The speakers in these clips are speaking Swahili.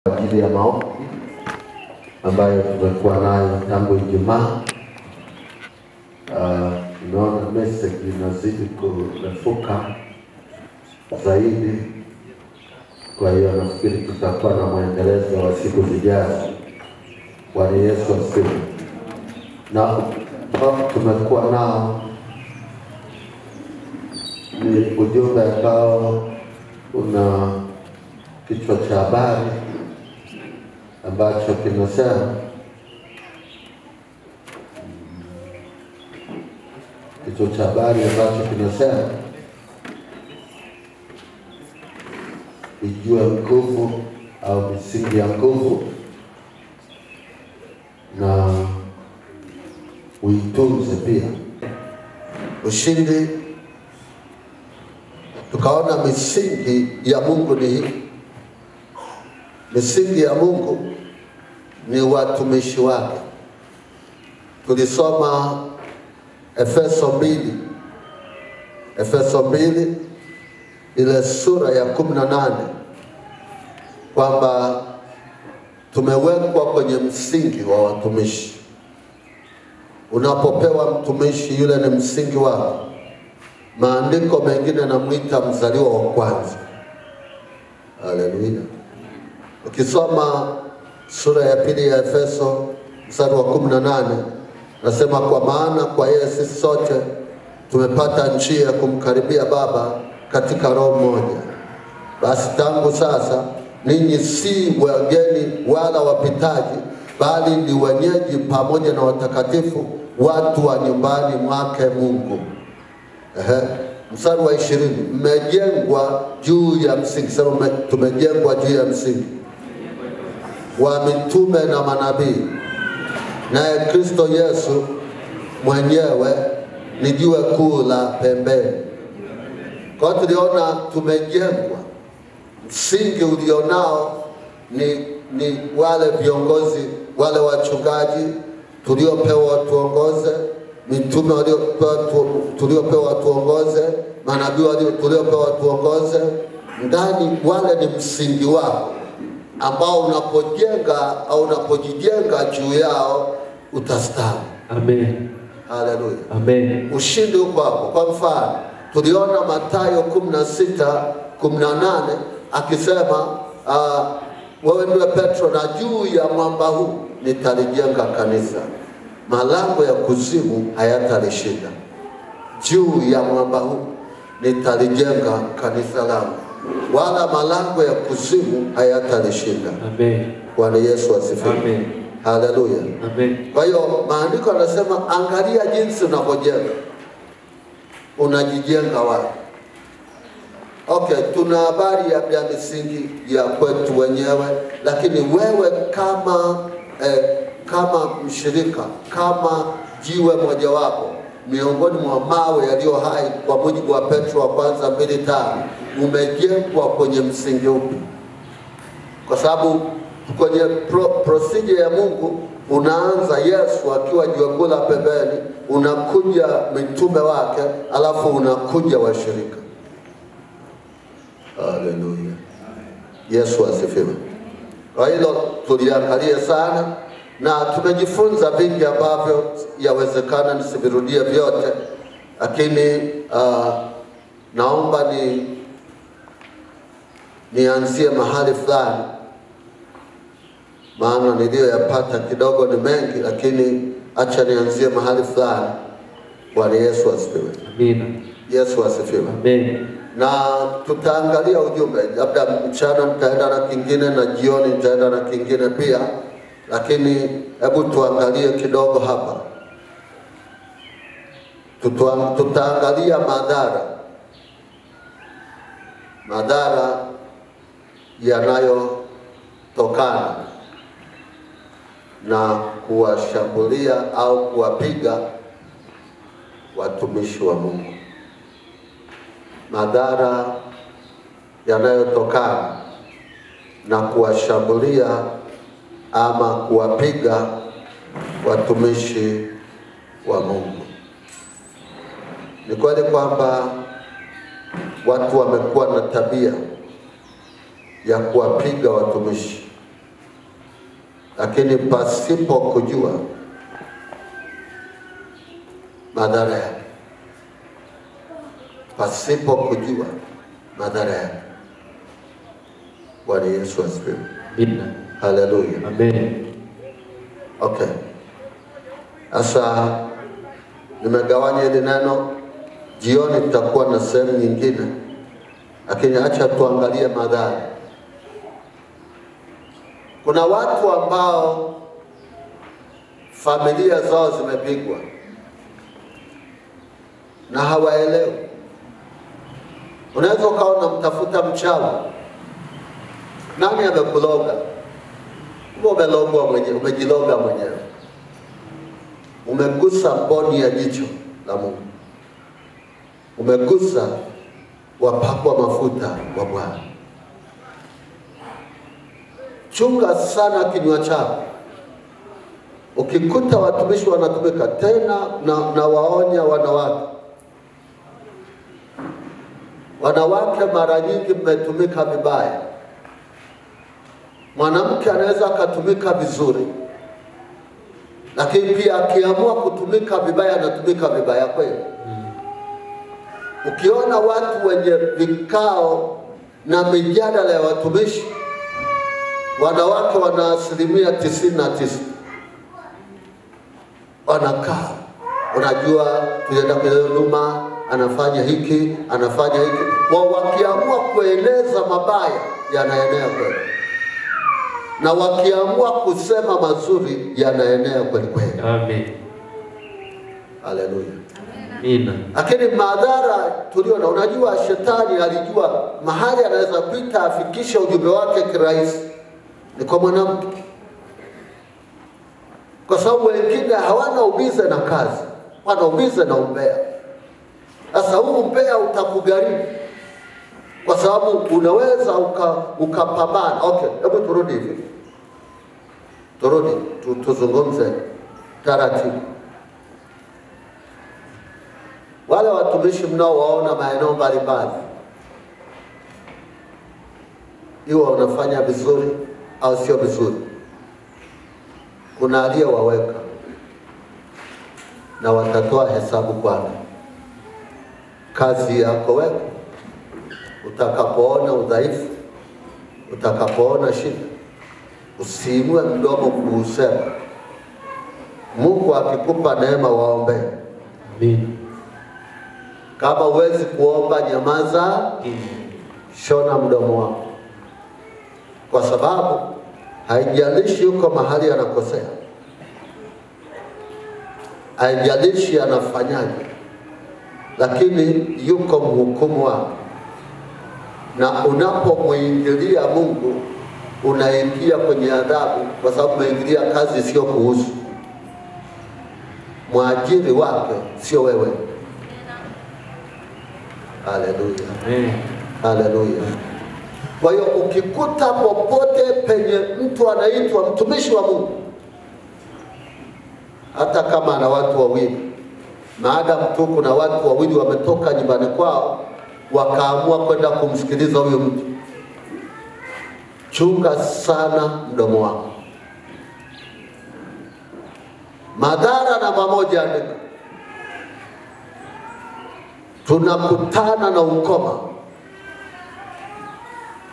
Kwa ajili ya maombi ambayo tumekuwa nayo tangu Ijumaa. Tunaona message inazidi kurefuka zaidi. Kwa hiyo nafikiri tutakuwa na mwendelezo wa siku zijazo. Bwana Yesu asifiwe. Na tumekuwa nao ni ujumbe ambao una kichwa cha habari ambacho kinasema ijue nguvu au misingi ya nguvu na uitunze pia. Ushindi, tukaona misingi ya Mungu ni hii. Misingi ya Mungu ni watumishi wake. Tulisoma Efeso 2 ile sura ya 18 kwamba tumewekwa kwenye msingi wa watumishi. Unapopewa mtumishi, yule ni msingi wako. Maandiko mengine yanamuita mzaliwa wa kwanza. Haleluya. Ukisoma sura ya 2 ya Efeso mstari wa 18 nasema, kwa maana kwa yeye sisi sote tumepata njia ya kumkaribia Baba katika roho moja. Basi tangu sasa ninyi si wageni wala wapitaji, bali ni wenyeji pamoja na watakatifu, watu wa nyumbani mwake Mungu. Mstari wa 20, mmejengwa juu ya msingi. Sema tumejengwa juu ya msingi wa mitume na manabii, naye Kristo Yesu mwenyewe ni jiwe kuu la pembeni. Kwa hiyo tuliona tumejengwa. Msingi ulionao ni wale viongozi, wale wachungaji tuliopewa tuongoze, mitume tuliopewa tuongoze, manabii tuliopewa tuongoze. Ndani wale ni msingi wao ambao unapojenga au unapojijenga juu yao utastawi. Amen. Haleluya. Amen. Ushindi uko hapo. Kwa mfano, tuliona Mathayo 16:18 akisema wewe ndiwe Petro, na juu ya mwamba huu nitalijenga kanisa, malango ya kuzimu hayatalishinda. Juu ya mwamba huu nitalijenga kanisa langu, wala malango ya kuzimu hayatalishinda. Amen. Bwana Yesu asifiwe. Amen. Haleluya. Amen. Kwa hiyo maandiko yanasema, angalia jinsi unavyojenga. Unajijenga wapi? Okay, tuna habari ya misingi ya kwetu wenyewe, lakini wewe kama mshirika, kama jiwe mojawapo miongoni mwa mawe yaliyo hai, kwa mujibu wa Petro wa kwanza 2:5, umejengwa kwenye msingi upi? Kwa sababu kwenye procedure ya Mungu unaanza Yesu akiwa jiwe kuu la pembeni, unakuja mitume wake, alafu unakuja washirika. Haleluya. Yesu asifiwe. Kwa hilo tuliangalia sana na tumejifunza vingi ambavyo yawezekana nisivirudie vyote, lakini naomba nianzie mahali fulani, maana niliyoyapata kidogo ni mengi, lakini acha nianzie mahali fulani. Bwana Yesu asifiwe. Amina. Yesu asifiwe. Amen. Na tutaangalia ujumbe, labda mchana nitaenda na kingine na jioni nitaenda na kingine pia, lakini hebu tuangalie kidogo hapa. Tutaangalia madhara yanayotokana na kuwashambulia au kuwapiga watumishi wa Mungu. Madhara yanayotokana na kuwashambulia ama kuwapiga watumishi wa Mungu. Ni kweli kwamba watu wamekuwa na tabia ya kuwapiga watumishi. lakini pasipo kujua madhara yake. Pasipo kujua madhara yake. Bwana Yesu asifiwe. Amen. Haleluya. Amen. Okay. Sasa nimegawanya hili neno, jioni tutakuwa na sehemu nyingine, lakini acha tuangalie madhara. Kuna watu ambao familia zao zimepigwa na hawaelewi. Unaweza ukaona mtafuta mchawi. Nani amekuloga? Umelogwa mwenyewe, umejiloga mwenyewe. Umegusa mboni ya jicho la Mungu. Umegusa wapakwa mafuta wa Bwana. Chunga sana kinywa chako. Ukikuta watumishi wanatumika tena, na waonya wanawake. Wanawake mara nyingi mmetumika vibaya. Mwanamke anaweza akatumika vizuri, lakini pia akiamua kutumika vibaya anatumika vibaya kweli. Ukiona watu wenye vikao na mijadala ya watumishi, wanawake wana 99%. Wanakaa, unajua tunaenda kwenye huduma, anafanya hiki, anafanya hiki. Wakiamua kueleza mabaya, yanaenea kweli. Na wakiamua kusema mazuri, yanaenea kweli kweli. Amen. Haleluya. Amen. Lakini madhara tuliona, unajua shetani alijua mahali anaweza kupita afikishe ujumbe wake kirahisi ni kwa mwanamke. Kwa sababu wengine hawana ubize na kazi, wana ubize na umbea. Sasa huu umbea utakugharimu, kwa sababu unaweza ukapambana. Okay, hebu turudi hivi. Turudi, tuzungumze taratibu. Wale watumishi mnaowaona maeneo mbalimbali, iwe wanafanya vizuri au sio vizuri, kuna aliyewaweka na watatoa hesabu kwako. Kazi yako wewe, utakapoona udhaifu, utakapoona shida, usiinue mdomo kuusema. Mungu akikupa neema, waombe. Amen. Kama huwezi kuomba, nyamaza, shona mdomo wako. Kwa sababu haijalishi yuko mahali anakosea, haijalishi anafanyaje, lakini yuko mhukumu wako. Na unapomuingilia Mungu, unaingia kwenye adhabu, kwa sababu umeingilia kazi sio kuhusu. Mwajiri wake sio wewe. Haleluya. Amen. Haleluya. Kwa hiyo ukikuta popote penye mtu anaitwa mtumishi wa Mungu, hata kama ana watu wawili, maadamu tu kuna watu wawili wametoka nyumbani kwao wakaamua kwenda kumsikiliza huyo mtu, chunga sana mdomo wako. Madhara namba moja, andika. Tunakutana na ukoma.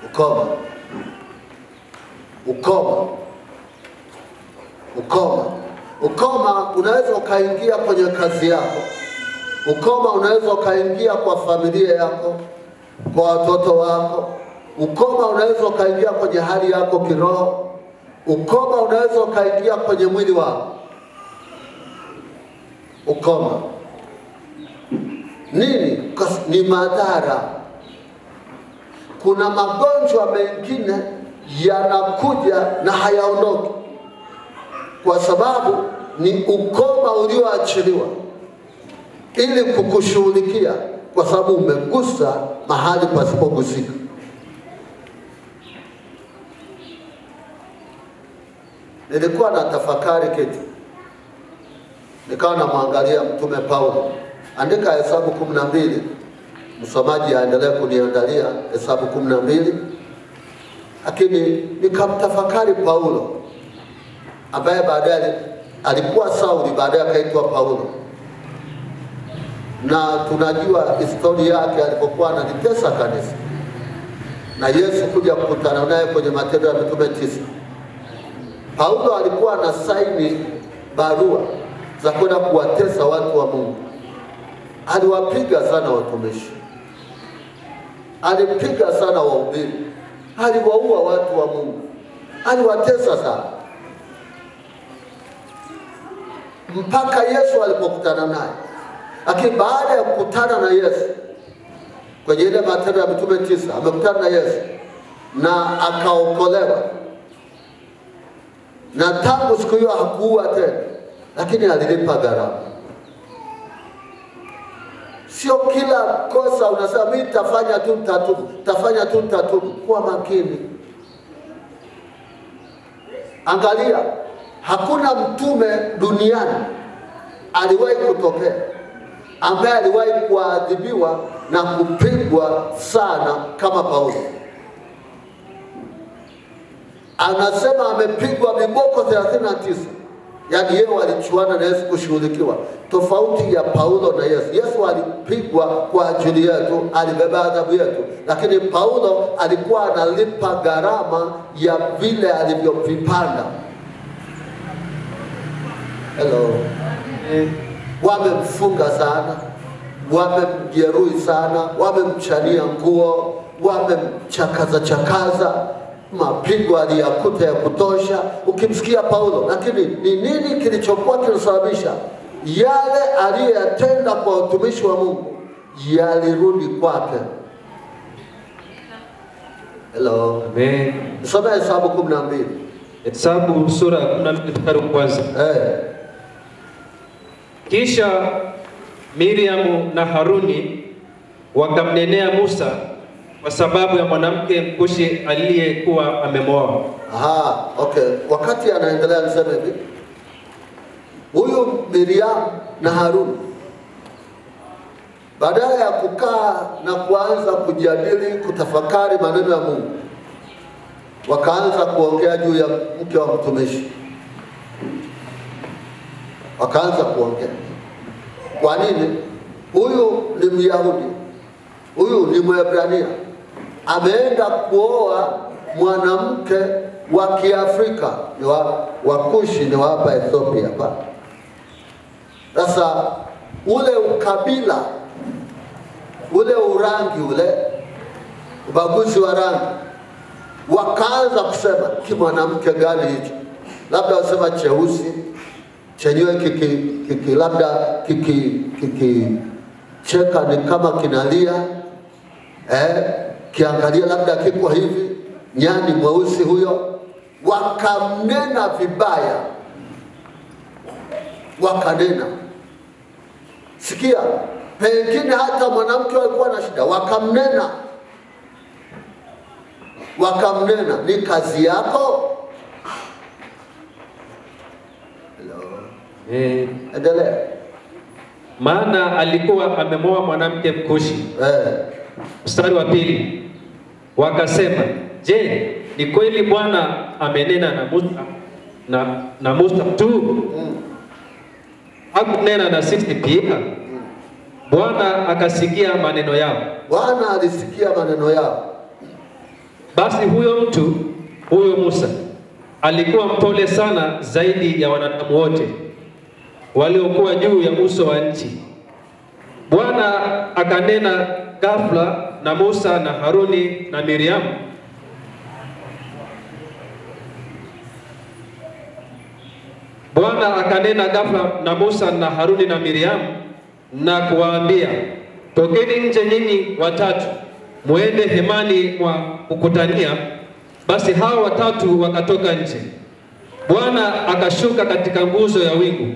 Ukoma. Ukoma. Ukoma. Ukoma unaweza ukaingia kwenye kazi yako. Ukoma unaweza ukaingia kwa familia yako, kwa watoto wako. Ukoma unaweza ukaingia kwenye hali yako kiroho. Ukoma unaweza ukaingia kwenye mwili wako. Ukoma nini? Ni madhara. Kuna magonjwa mengine yanakuja na hayaondoki, kwa sababu ni ukoma ulioachiliwa ili kukushughulikia, kwa sababu umegusa mahali pasipogusika. Nilikuwa na tafakari kitu, nikawa namwangalia Mtume Paulo. Andika Hesabu 12. Msomaji aendelee kuniangalia Hesabu 12. Lakini nikamtafakari Paulo. ambaye baadaye alikuwa Sauli, baadaye akaitwa Paulo. Na tunajua historia yake alipokuwa analitesa kanisa, na Yesu kuja kukutana naye kwenye Matendo ya Mitume 9. Paulo alikuwa na saini barua za kwenda kuwatesa watu wa Mungu. Aliwapiga sana watumishi, alipiga sana wahubiri, aliwaua watu wa Mungu, aliwatesa sana, mpaka Yesu alipokutana naye. Lakini baada ya kukutana na Yesu kwenye ile Matendo ya Mitume 9, amekutana na Yesu na akaokolewa, na tangu siku hiyo hakuua tena, lakini alilipa gharama. Sio kila kosa unasema mimi tafanya tu nitatubu, tafanya tu nitatubu. Kuwa makini. Angalia, hakuna mtume duniani aliwahi kutokea ambaye aliwahi kuadhibiwa na kupigwa sana kama Paulo. Anasema amepigwa viboko 39. Yaani yeye walichuana na Yesu kushughulikiwa. Tofauti ya Paulo na Yesu. Yesu alipigwa kwa ajili yetu, alibeba adhabu yetu. Lakini Paulo alikuwa analipa gharama ya vile alivyovipanda. Hello. Wamemfunga sana, wamemjeruhi sana, wamemchania nguo, wamemchakaza, mapigo aliyakuta ya kutosha. Ukimsikia Paulo, lakini ni nini kilichokuwa kinasababisha yale aliyotenda kwa utumishi wa Mungu yalirudi kwake? Hello. Amen. Soma Hesabu 12. Hesabu sura 12 mstari wa kwanza. Kisha Miriamu na Haruni wakamnenea Musa kwa sababu ya mwanamke Mkushi aliyekuwa amemwoa. Okay. Wakati anaendelea niseme hivi, huyu Miriamu na Haruni badala ya kukaa na kuanza kujadili, kutafakari maneno ya Mungu, wakaanza kuongea juu ya mke wa mtumishi. Wakaanza kuongea. Kwa nini? Huyu ni Myahudi, huyu ni Mwebrania, ameenda kuoa mwanamke wa Kiafrika, ni wa Kushi, ni wa hapa Ethiopia hapa. Sasa ule ukabila, ule urangi, ule ubaguzi wa rangi, wakaanza kusema kimwanamke gani hicho? Labda wasema cheusi, chenyewe labda cheka ni kama kinalia, kiangalia labda kiko hivi, nyani mweusi huyo. Wakamnena vibaya, wakanena. Sikia, pengine hata mwanamke alikuwa na shida, wakamnena, ni kazi yako. Endelea. Maana alikuwa amemwoa mwanamke Mkushi. Mstari wa 2. Wakasema, je, ni kweli Bwana amenena na Musa na Musa tu? Hakunena na sisi pia? Bwana akasikia maneno yao. Bwana alisikia maneno yao. Basi huyo Musa alikuwa mpole sana zaidi ya wanadamu wote waliokuwa juu ya uso wa nchi. Bwana akanena ghafla na Musa na Haruni na Miriamu. Bwana akanena ghafla na Musa na Haruni na Miriamu na kuwaambia, tokeni nje nyinyi watatu, muende hemani mwa kukutania. Basi hao watatu wakatoka nje. Bwana akashuka katika nguzo ya wingu,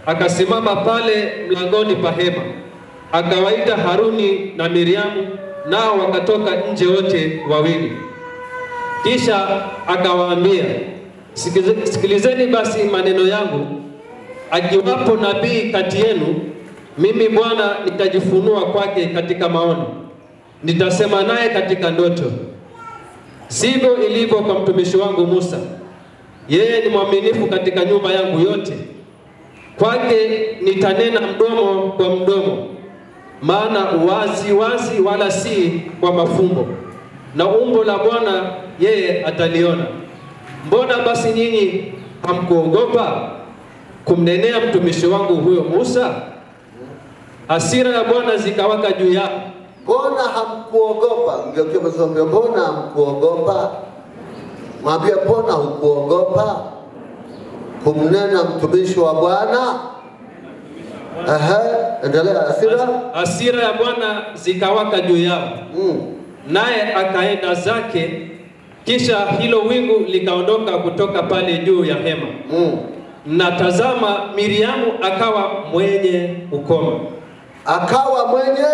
akasimama pale mlangoni pa hema, akawaita Haruni na Miriamu, nao wakatoka nje wote wawili. Kisha akawaambia, sikilizeni basi maneno yangu. Akiwapo nabii kati yenu, mimi Bwana nitajifunua kwake katika maono, nitasema naye katika ndoto. Sivyo ilivyo kwa mtumishi wangu Musa. Yeye ni mwaminifu katika nyumba yangu yote. Kwake nitanena mdomo kwa mdomo, maana wazi wazi wala si kwa mafumbo. Na umbo la Bwana yeye ataliona. Mbona basi nyinyi hamkuogopa kumnenea mtumishi wangu huyo Musa? Hasira ya Bwana zikawaka juu yao. Mbona hamkuogopa? Ngeukia mzombe, mbona hamkuogopa? Mwambie, mbona hukuogopa kumnena mtumishi wa Bwana? Endelea. Hasira ya Bwana zikawaka juu yao. Naye akaenda zake, kisha hilo wingu likaondoka kutoka pale juu ya hema. Na tazama, Miriamu akawa mwenye ukoma. Akawa mwenye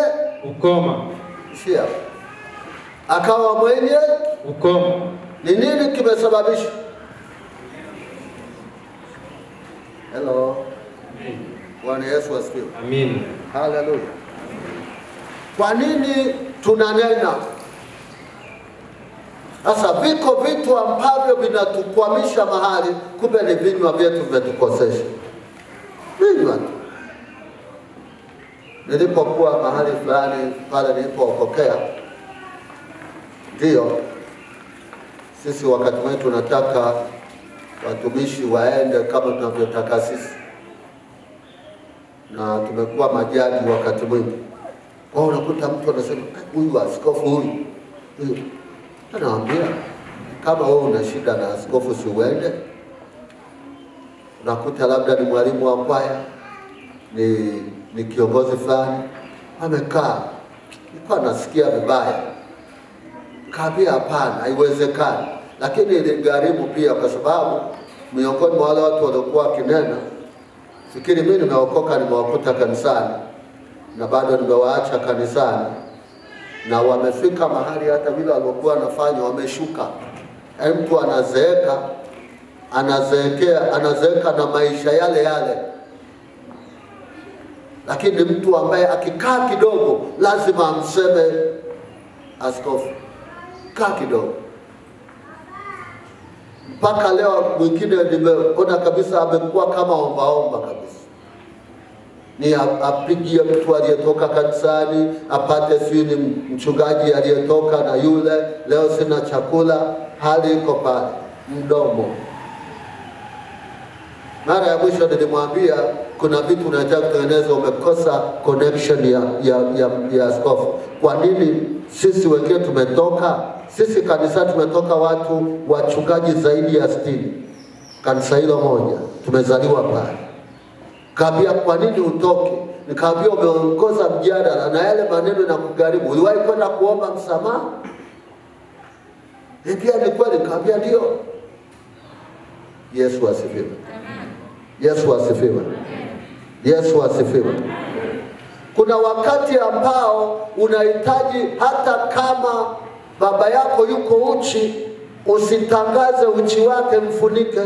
ukoma. Sia. Akawa mwenye ukoma. Ni nini kimesababisha? Hello. Bwana Yesu asifiwe. Amen. Hallelujah. Kwa nini tunanena? Sasa viko vitu ambavyo vinatukwamisha mahali, kumbe ni vinywa vyetu vimetukosesha. Vinywa. Nilipokuwa mahali fulani pale nilipopokea, ndio sisi wakati wetu tunataka watumishi waende kama tunavyotaka sisi, na tumekuwa majaji wakati mwingi. Kwa unakuta mtu anasema huyu askofu huyu. Anawaambia, kama wewe una shida na askofu si uende. Unakuta labda ni mwalimu wa kwaya, ni kiongozi fulani, amekaa, nilikuwa nasikia vibaya. Kaambia hapana, haiwezekani. Lakini iligharimu pia, kwa sababu miongoni mwa wale watu waliokuwa kinena, fikiri mimi nimeokoka, nimewakuta kanisani na bado nimewaacha kanisani, na wamefika mahali hata vile walikuwa wanafanya wameshuka. Mtu anazeeka na maisha yale yale. Lakini mtu ambaye akikaa kidogo lazima amseme askofu, kaa kidogo. Mpaka leo mwingine nimeona kabisa amekuwa kama ombaomba kabisa. Ni apigie mtu aliyetoka kanisani, apate sijui ni mchungaji aliyetoka na yule, leo sina chakula, hali iko pale, mdomo. Mara ya mwisho nilimwambia kuna vitu unataka kutengeneza, umekosa connection ya askofu. Kwa nini sisi wengine tumetoka? Sisi kanisa tumetoka watu wachungaji zaidi ya 60. Kanisa hilo moja tumezaliwa pale. Kaambia kwa nini utoke? Nikaambia umeongoza mjadala na yale maneno na kugharimu. Uliwahi kwenda kuomba msamaha? Pia ni kweli. Kaambia ndio. Yesu asifiwe. Yesu asifiwe. Yesu asifiwe. Kuna wakati ambao unahitaji hata kama baba yako yuko uchi, usitangaze uchi wake, mfunike.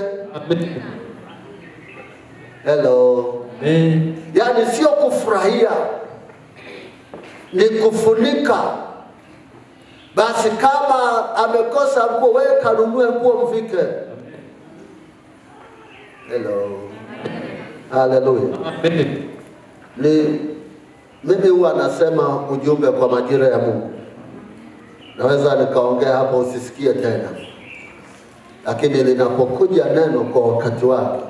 Hello. Yani sio kufurahia, ni kufunika. Basi kama amekosa nguo, wewe kanunue nguo mvike. Hello. Hallelujah. Mimi huwa nasema ujumbe kwa majira ya Mungu. Naweza nikaongea hapo usisikie tena, lakini linapokuja neno kwa wakati wake,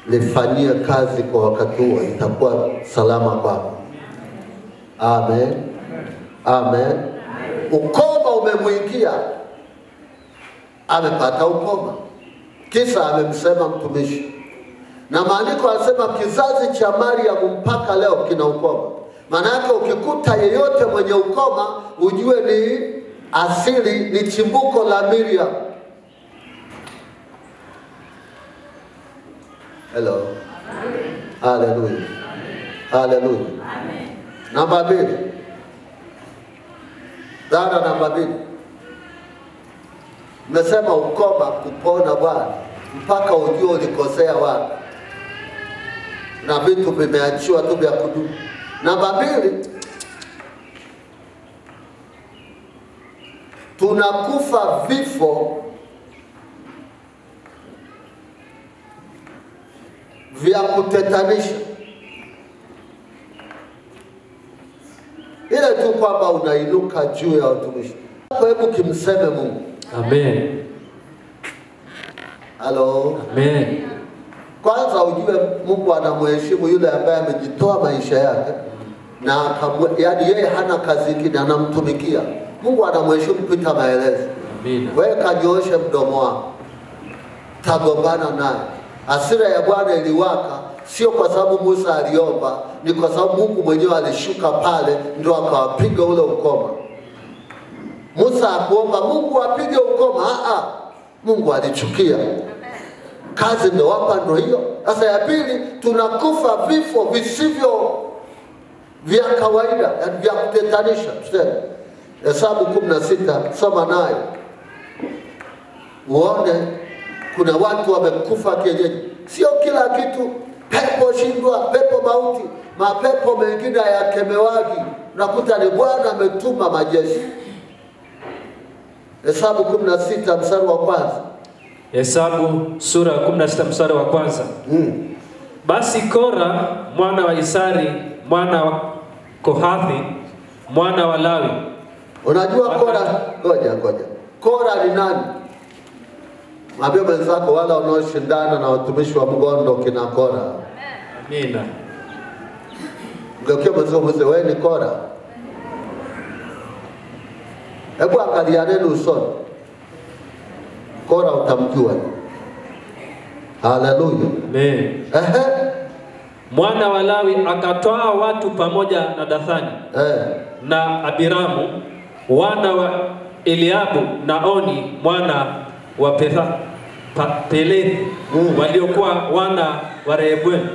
lifanyie kazi kwa wakati huo, itakuwa salama kwako. Amen. Amen. Ukoma umemwingia, amepata ukoma, kisa amemsema mtumishi. Na maandiko yanasema kizazi cha Mariamu mpaka leo kina ukoma. Maana yake ukikuta yeyote mwenye ukoma, ujue ni asili, ni chimbuko la Miriam. Hello. Hallelujah. Hallelujah. Namba 2. Dhana namba 2. Nimesema ukoma kupona Bwana mpaka ujue ulikosea wapi, na vitu vimeachiwa tu vya kudumu. Namba 2, tunakufa vifo vya kutetanisha. Ile tu kwamba unainuka juu ya utumishi. Hebu kimseme Mungu. Amen. Halo. Amen. Kwanza ujue Mungu anamheshimu yule ambaye amejitoa maisha yake na yaani yeye hana kazi nyingine, anamtumikia. Mungu anamheshimu pita maelezo. Amina. Wewe kanyooshe mdomo wako, tagombana naye. Hasira ya Bwana iliwaka sio kwa sababu Musa aliomba, ni kwa sababu Mungu mwenyewe alishuka pale ndio akawapiga ule ukoma. Musa hakuomba Mungu apige ukoma, Mungu alichukia. Kazi ndio hapa ndio hiyo. Sasa ya pili, tunakufa vifo visivyo vya kawaida, vya kutetanisha. Tuseme Hesabu 16, soma nayo uone kuna watu wamekufa kienyeji. Sio kila kitu pepo shindwa, pepo mauti, mapepo mengine hayakemewagi. Unakuta ni Bwana ametuma majeshi. Hesabu 16 mstari wa kwanza. Hesabu sura 16 mstari wa kwanza. Basi Kora mwana wa Isari mwana wa Kohathi mwana wa Lawi. Unajua Kora, ngoja. Kora ni nani? Mwambie mwenzako wala wanaoshindana na watumishi wa Mungu kina Kora. Amina. Ngeukia mwenzako wewe ni Kora. Hebu angalia neno usoni. Kora utamjua. Haleluya. Amen. Mwana wa Lawi akatoa watu pamoja na Dathani na Abiramu wana wa Eliabu na Oni mwana wa Pelethi waliokuwa wana wa Rehumu.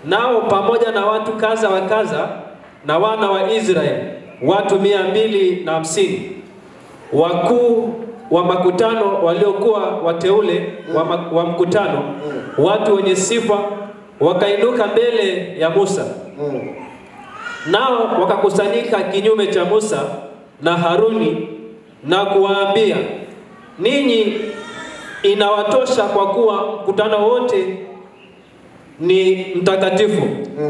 Nao pamoja na watu kaza wa kaza na wana wa Israeli watu 250 wakuu wa makutano waliokuwa wateule wa mkutano, watu wenye sifa wakainuka mbele ya Musa. Nao wakakusanyika kinyume cha Musa na Haruni na kuwaambia, ninyi inawatosha kwa kuwa mkutano wote ni mtakatifu.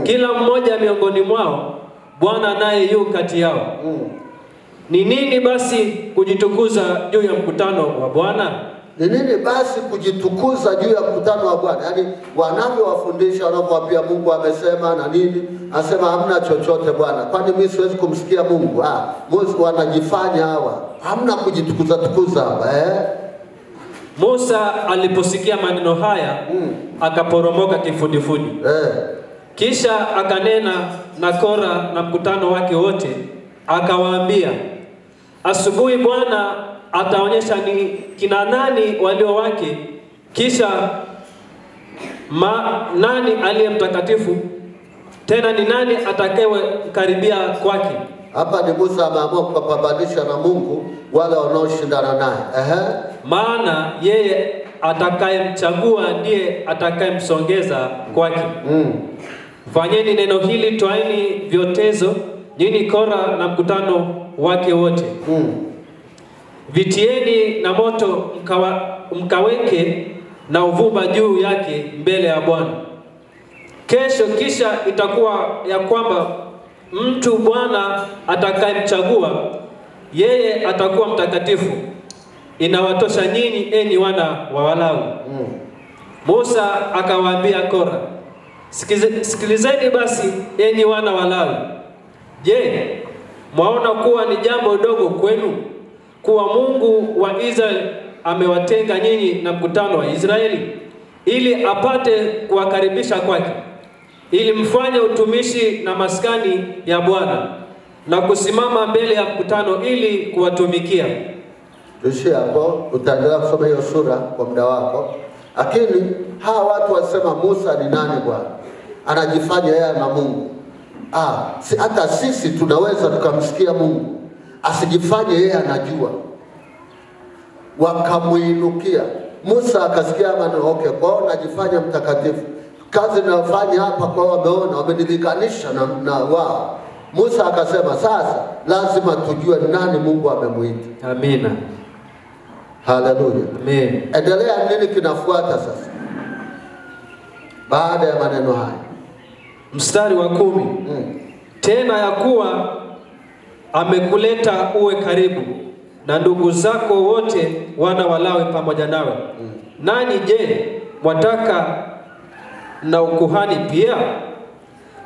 Kila mmoja miongoni mwao Bwana naye yu kati yao. Ni nini basi kujitukuza juu ya mkutano wa Bwana? Ni nini basi kujitukuza juu ya mkutano wa Bwana? Yaani wanavyowafundisha, wanapowaambia Mungu amesema na nini, asema hamna chochote Bwana. Kwani mimi siwezi kumsikia Mungu? Mungu wanajifanya hawa. Hamna kujitukuza hapa, Musa aliposikia maneno haya akaporomoka kifudifudi. Kisha akanena na Kora na mkutano wake wote, akawaambia, asubuhi Bwana ataonyesha ni kina nani walio wake, kisha nani aliye mtakatifu, tena ni nani atakayewe karibia kwake. Hapa ni Musa ameamua kupambanisha na Mungu wale wanaoshindana naye. Maana yeye atakayemchagua ndiye atakayemsongeza kwake. Fanyeni neno hili, twaeni vyotezo, nyinyi Kora na mkutano wake wote. Vitieni na moto mkaweke na uvumba juu yake mbele ya Bwana. Kisha itakuwa ya kwamba mtu Bwana atakayemchagua yeye atakuwa mtakatifu. Inawatosha nyinyi enyi wana wa Walawi. Musa akawaambia Kora, sikilizeni basi enyi wana wa Lawi. Je, mwaona kuwa ni jambo dogo kwenu kuwa Mungu wa Israeli amewatenga nyinyi na mkutano wa Israeli ili apate kuwakaribisha kwake, ili mfanye utumishi na maskani ya Bwana na kusimama mbele ya mkutano ili kuwatumikia? Tuishie hapo, utaendelea kusoma hiyo sura kwa muda wako. Lakini hawa watu wasema Musa ni nani Bwana? Anajifanya yeye na Mungu. Hata sisi tunaweza tukamsikia Mungu. Asijifanye yeye anajua. Wakamuinukia. Musa akasikia maneno, kwao najifanya mtakatifu. Kazi ninayofanya hapa kwa wameona, wamenilikanisha na wao. Musa akasema sasa lazima tujue nani Mungu amemuita. Amina. Haleluya. Amen. Endelea, nini kinafuata sasa? baada ya maneno haya. Mstari wa 10. Tena ya kuwa amekuleta uwe karibu na ndugu zako wote wana wa Lawi pamoja nawe. Nani je, wataka na ukuhani pia?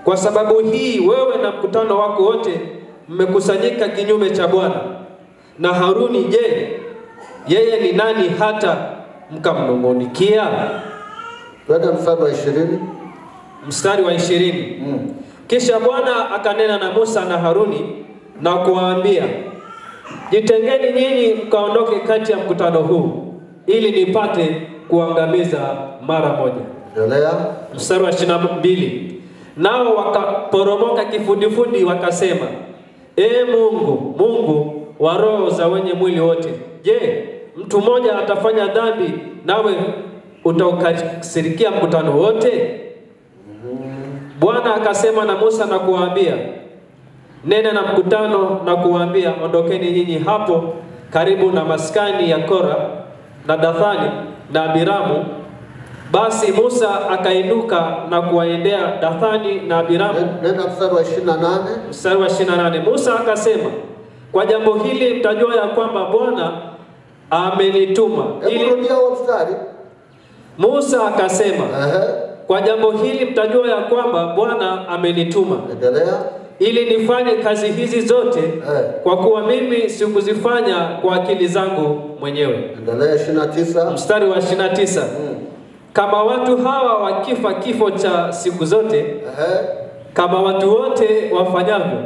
Kwa sababu hii wewe na mkutano wako wote mmekusanyika kinyume cha Bwana. Na Haruni je, yeye ni nani hata mkamnong'onikia? Twende mstari wa 20. Mstari wa 20. Kisha Bwana akanena na Musa na Haruni na kuwaambia, jitengeni nyinyi mkaondoke kati ya mkutano huu, ili nipate kuangamiza mara moja. Endelea. Mstari wa 22. Nao wakaporomoka kifudifudi wakasema, Mungu wa roho za wenye mwili wote, je, mtu mmoja atafanya dhambi nawe utaukasirikia mkutano wote? Bwana akasema na Musa na kuwaambia, nena na mkutano na kuwaambia, ondokeni nyinyi hapo karibu na maskani ya Kora na Dathani na Abiramu. Basi Musa akainuka na kuwaendea Dathani na Abiramu. Nenda mstari wa 28. Mstari wa 28. Musa akasema, kwa jambo hili mtajua ya kwamba Bwana amenituma. Rudia huo mstari. Musa akasema, kwa jambo hili mtajua ya kwamba Bwana amenituma. Endelea. Ili nifanye kazi hizi zote, kwa kuwa mimi sikuzifanya kwa akili zangu mwenyewe. Endelea 29. Mstari wa 29. Kama watu hawa wakifa kifo cha siku zote, kama watu wote wafanyavyo,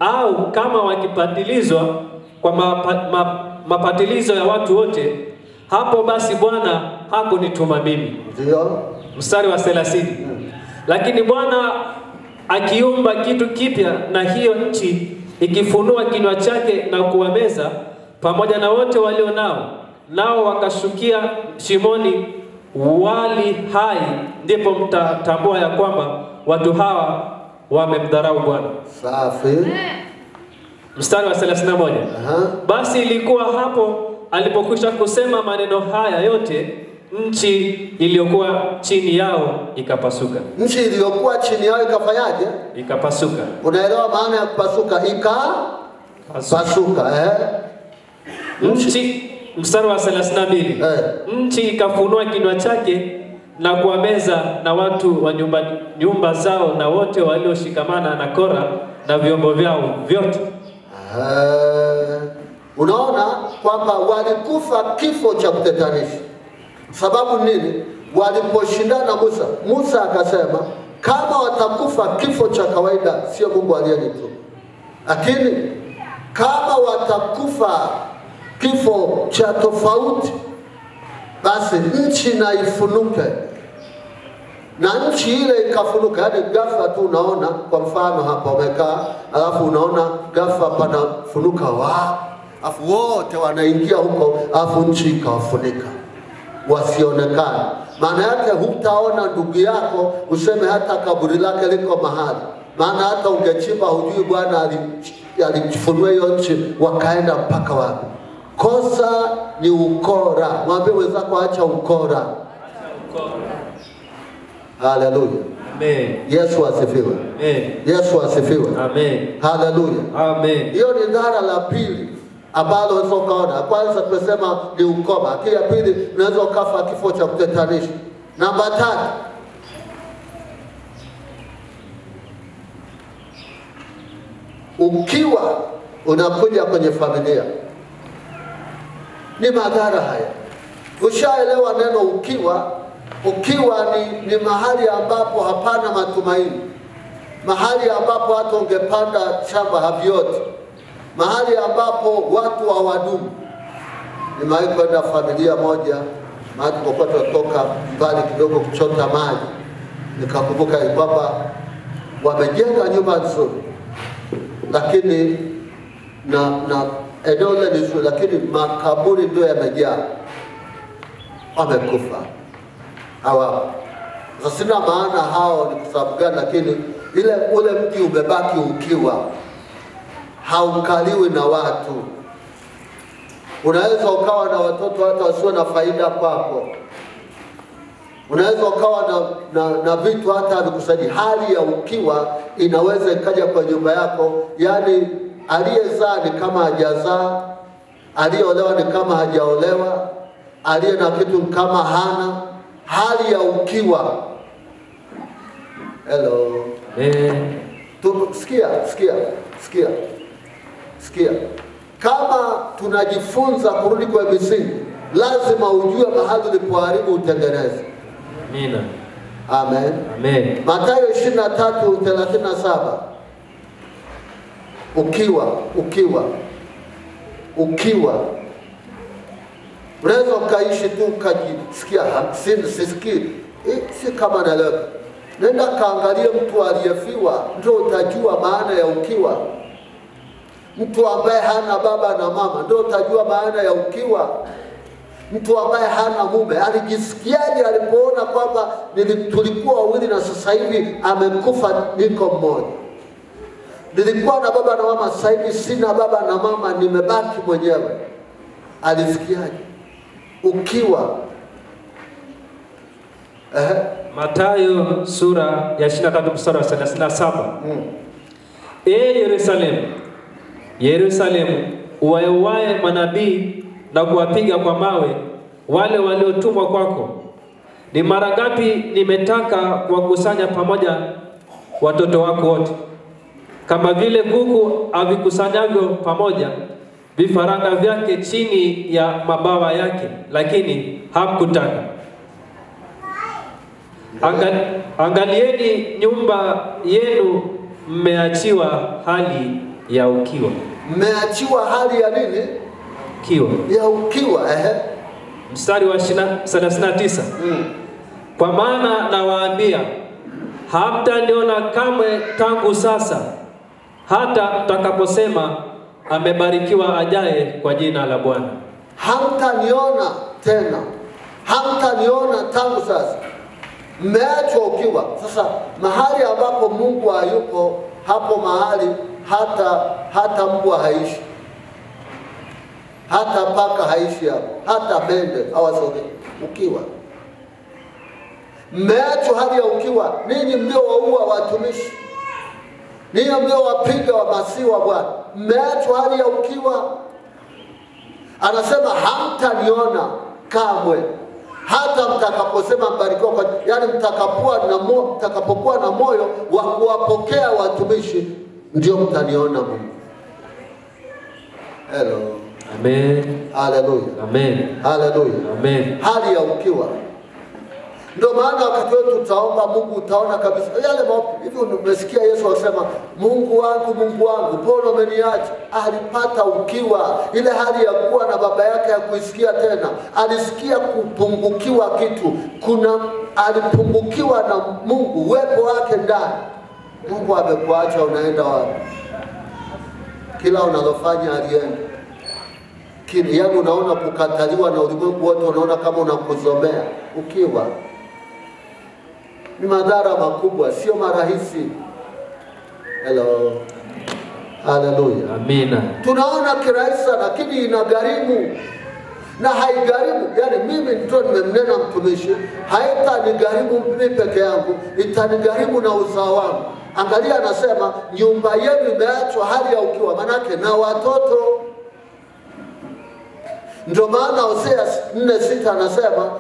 au kama wakipatilizwa kwa mapatilizo ya watu wote, hapo basi Bwana hakunituma mimi. Ndio. Mstari wa 30. Lakini Bwana akiumba kitu kipya, na hiyo nchi ikifunua kinywa chake na kuwameza pamoja na wote walio nao wakashukia shimoni wali hai, ndipo mtatambua ya kwamba watu hawa wamemdharau Bwana. Safi. Mstari wa 31. Basi ilikuwa hapo alipokwisha kusema maneno haya yote, nchi iliyokuwa chini yao ikapasuka. Nchi iliyokuwa chini yao ikafanyaje? Ikapasuka. Unaelewa maana ya kupasuka? Pasuka. Nchi, mstari wa 32. Nchi ikafunua kinywa chake na kuwameza na watu wa nyumba zao na wote walioshikamana na Kora na vyombo vyao vyote. Unaona kwamba walikufa kifo cha kutetanisha. Sababu nini? Waliposhindana Musa akasema, kama watakufa kifo cha kawaida, sio Mungu aliyenituma. Lakini kama watakufa kifo cha tofauti, basi nchi na ifunuke. Na nchi ile ikafunuka. Yaani ghafla tu unaona, kwa mfano hapa umekaa, alafu unaona ghafla panafunuka alafu wote wanaingia huko, alafu nchi ikawafunika wasionekane. Maana yake hutaona ndugu yako useme hata kaburi lake liko mahali. Maana hata ungechimba hujui Bwana alifunua hiyo nchi wakaenda mpaka wapi. Kosa ni ukora. Mwambie wenzako acha ukora. Haleluya. Amen. Yesu asifiwe. Amen. Yesu asifiwe. Amen. Haleluya. Amen. Hiyo ni dhara la pili ambalo unaweza ukaona. Kwanza tumesema ni ukoma. Lakini ya pili unaweza ukafa kifo cha kutetanisha. Namba 3. Ukiwa unakuja kwenye familia. Ni madhara haya. Ushaelewa neno ukiwa? Ukiwa ni mahali ambapo hapana matumaini. Mahali ambapo hata ungepanda shamba havioti. Mahali ambapo watu hawadumu. Nimewahi kwenda familia moja, mahali tulikuwa tunatoka mbali kidogo kuchota maji. Nikakumbuka kwamba wamejenga nyumba nzuri, lakini na eneo ile ni nzuri, lakini makaburi ndio yamejaa. Wamekufa. Hawapo. Sasa sina maana hao ni kwa sababu gani, lakini ule mji umebaki ukiwa. Haukaliwi na watu. Unaweza ukawa na watoto hata wasio na faida kwako. Unaweza ukawa na vitu hata havikusaidii. Hali ya ukiwa inaweza ikaja kwa nyumba yako. Yani aliyezaa ni kama hajazaa, aliyeolewa ni kama hajaolewa, aliye na kitu ni kama hana. Hali ya ukiwa. Hello. Sikia. Kama tunajifunza kurudi kwa misingi, lazima ujue mahali ulipoharibu utengeneze. Amina. Amen. Amen. Mathayo 23:37. Ukiwa. Unaweza ukaishi tu ukajisikia sisikii. Si kama naelewa. Nenda kaangalie mtu aliyefiwa, ndio utajua maana ya ukiwa. Mtu ambaye hana baba na mama, ndio utajua maana ya ukiwa. Mtu ambaye hana mume, alijisikiaje alipoona kwamba tulikuwa wawili na sasa hivi amekufa niko mmoja? Nilikuwa na baba na mama, sasa hivi sina baba na mama, nimebaki mwenyewe. Alisikiaje? Ukiwa. Mathayo sura ya 23 mstari wa 37. Yerusalemu, uwae manabii na kuwapiga kwa mawe wale waliotumwa kwako. Ni mara ngapi nimetaka kuwakusanya pamoja watoto wako wote, kama vile kuku avikusanyavyo pamoja vifaranga vyake chini ya mabawa yake, lakini hamkutaka. Angalieni, nyumba yenu mmeachiwa hali ya ukiwa. Mmeachiwa hali ya nini? Ukiwa. Ya ukiwa. Mstari wa 39. Kwa maana nawaambia, hamtaniona kamwe tangu sasa hata mtakaposema, amebarikiwa ajaye kwa jina la Bwana. Hamtaniona tena. Hamtaniona tangu sasa. Mmeachwa ukiwa. Sasa mahali ambapo Mungu hayupo, hapo mahali hata mbwa haishi. Hata paka haishi hapo. Hata mende hawasoge. Ukiwa. Mmeachwa hali ya ukiwa. Ninyi mliowaua watumishi, ninyi mliowapiga wamasihi wa Bwana, mmeachwa hali ya ukiwa. Anasema hamtaniona kamwe hata mtakaposema mbarikiwa kwa, yani mtakapokuwa na moyo wa kuwapokea watumishi, ndio mtaniona Mungu. Hello. Amen. Hallelujah. Amen. Hallelujah. Amen. Hali ya ukiwa. Ndio maana wakati wetu utaomba Mungu, utaona kabisa yale maombi. Hivi umesikia Yesu akisema, Mungu wangu, mbona umeniacha? Alipata ukiwa, ile hali ya kuwa na baba yake ya kuisikia tena. Alisikia kupungukiwa kitu. Alipungukiwa na Mungu, uwepo wake ndani. Mungu amekuacha, unaenda wapi? Kila unalofanya alienda. Yaani unaona kukataliwa na ulimwengu wote, unaona kama unakuzomea. Ukiwa ni madhara makubwa, sio marahisi. Hello. Hallelujah. Amina. Tunaona kirahisi lakini inagharimu. Na haigharimu, yani mimi ndio nimemnena mtumishi, haitanigharimu mimi peke yangu, itanigharimu na uzao wangu. Angalia, anasema nyumba yenu imeachwa hali ya ukiwa, manake na watoto. Ndio maana Hosea 4:6 anasema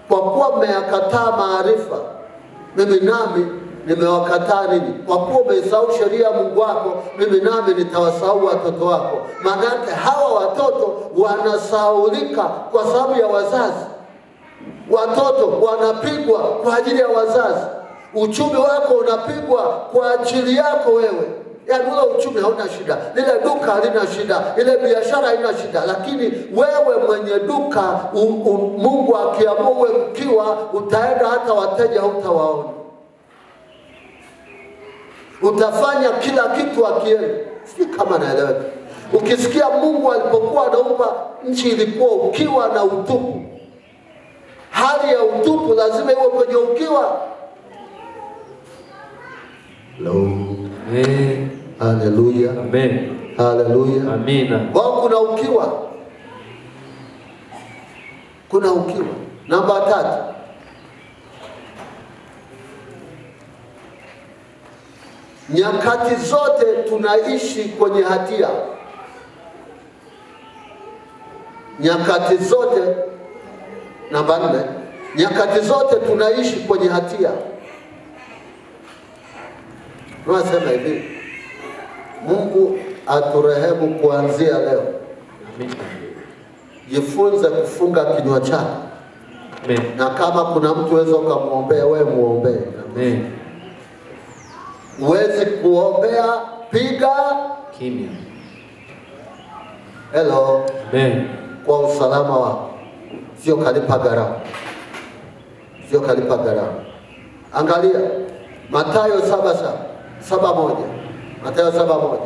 kwa kuwa mmeyakataa maarifa, mimi nami nimewakataa ninyi. Kwa kuwa umesahau sheria Mungu wako, mimi nami nitawasahau watoto wako. Maana hawa watoto wanasahaulika kwa sababu ya wazazi. Watoto wanapigwa kwa ajili ya wazazi. Uchumi wako unapigwa kwa ajili yako wewe. Yaani ule uchumi hauna shida, lile duka halina shida, ile biashara haina shida, lakini wewe mwenye duka, Mungu akiamua uwe mkiwa, utaenda hata wateja hutawaona. Utafanya kila kitu akienda. Si kama naeleweka. Ukisikia Mungu alipokuwa anaumba nchi ilikuwa ukiwa na utupu. Hali ya utupu lazima iwe kwenye ukiwa. Amen. Hallelujah. Amen. Hallelujah. Amina. Kuna ukiwa. Kuna ukiwa. Namba 3. nyakati zote tunaishi kwenye hatia. Nyakati zote, namba 4, nyakati zote tunaishi kwenye hatia. Tunasema hivi, Mungu aturehemu kuanzia leo. Jifunze kufunga kinywa chako. Na kama kuna mtu weza ukamwombea, wewe muombee. Amen. Uwezi kuombea, piga kimya. Hello. Amen. Kwa usalama wako. Sio kalipa gharama. Sio kalipa gharama. Angalia Mathayo 7:1. Mathayo 7:1.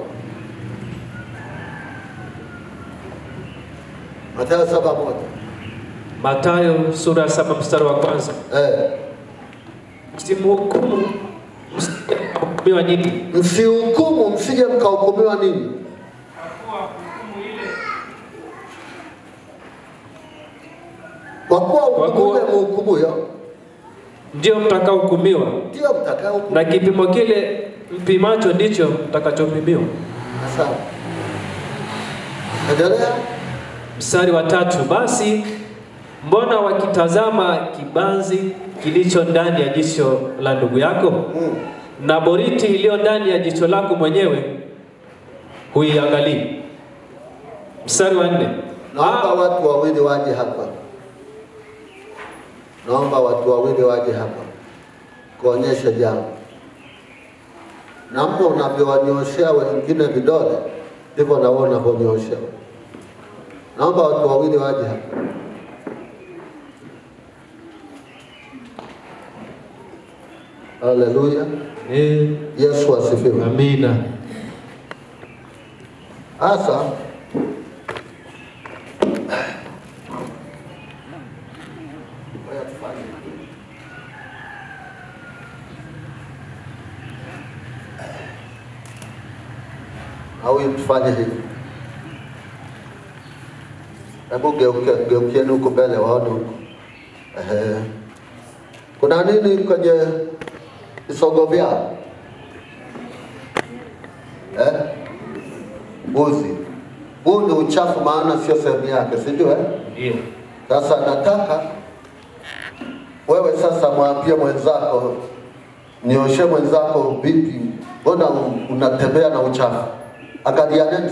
Mathayo 7:1. Mathayo sura 7 mstari wa kwanza. Msihukumu, msihukumiwa nini? Msihukumu, msije mkahukumiwa nini? Kwa kuwa hukumu ile mhukumu yo, ndio mtakaohukumiwa. Ndio mtakaohukumiwa. Na kipimo kile mpimacho ndicho mtakachopimiwa. Sawa. Endelea. Mstari wa 3, basi mbona wakitazama kibanzi kilicho ndani ya jicho la ndugu yako, na boriti iliyo ndani ya jicho lako mwenyewe huiangalii? Mstari wa 4, naomba watu wawili waje hapa. Naomba watu wawili waje hapa kuonyesha jambo. Namna unavyowanyooshea wengine vidole, ndivyo na wewe unavyonyooshea. Naomba watu wawili waje hapa. Haleluya. Yesu asifiwe. Amina. Asa au tufanye hivi. Hebu geukieni huko mbele waone huko. Kuna nini kwenye visogo vyao? Mbuzi. Huu ni uchafu, maana sio sehemu yake, si ndio? Ndio. Sasa nataka wewe sasa mwambie mwenzako, nioshe mwenzako vipi? Mbona unatembea na uchafu? Angalia nini?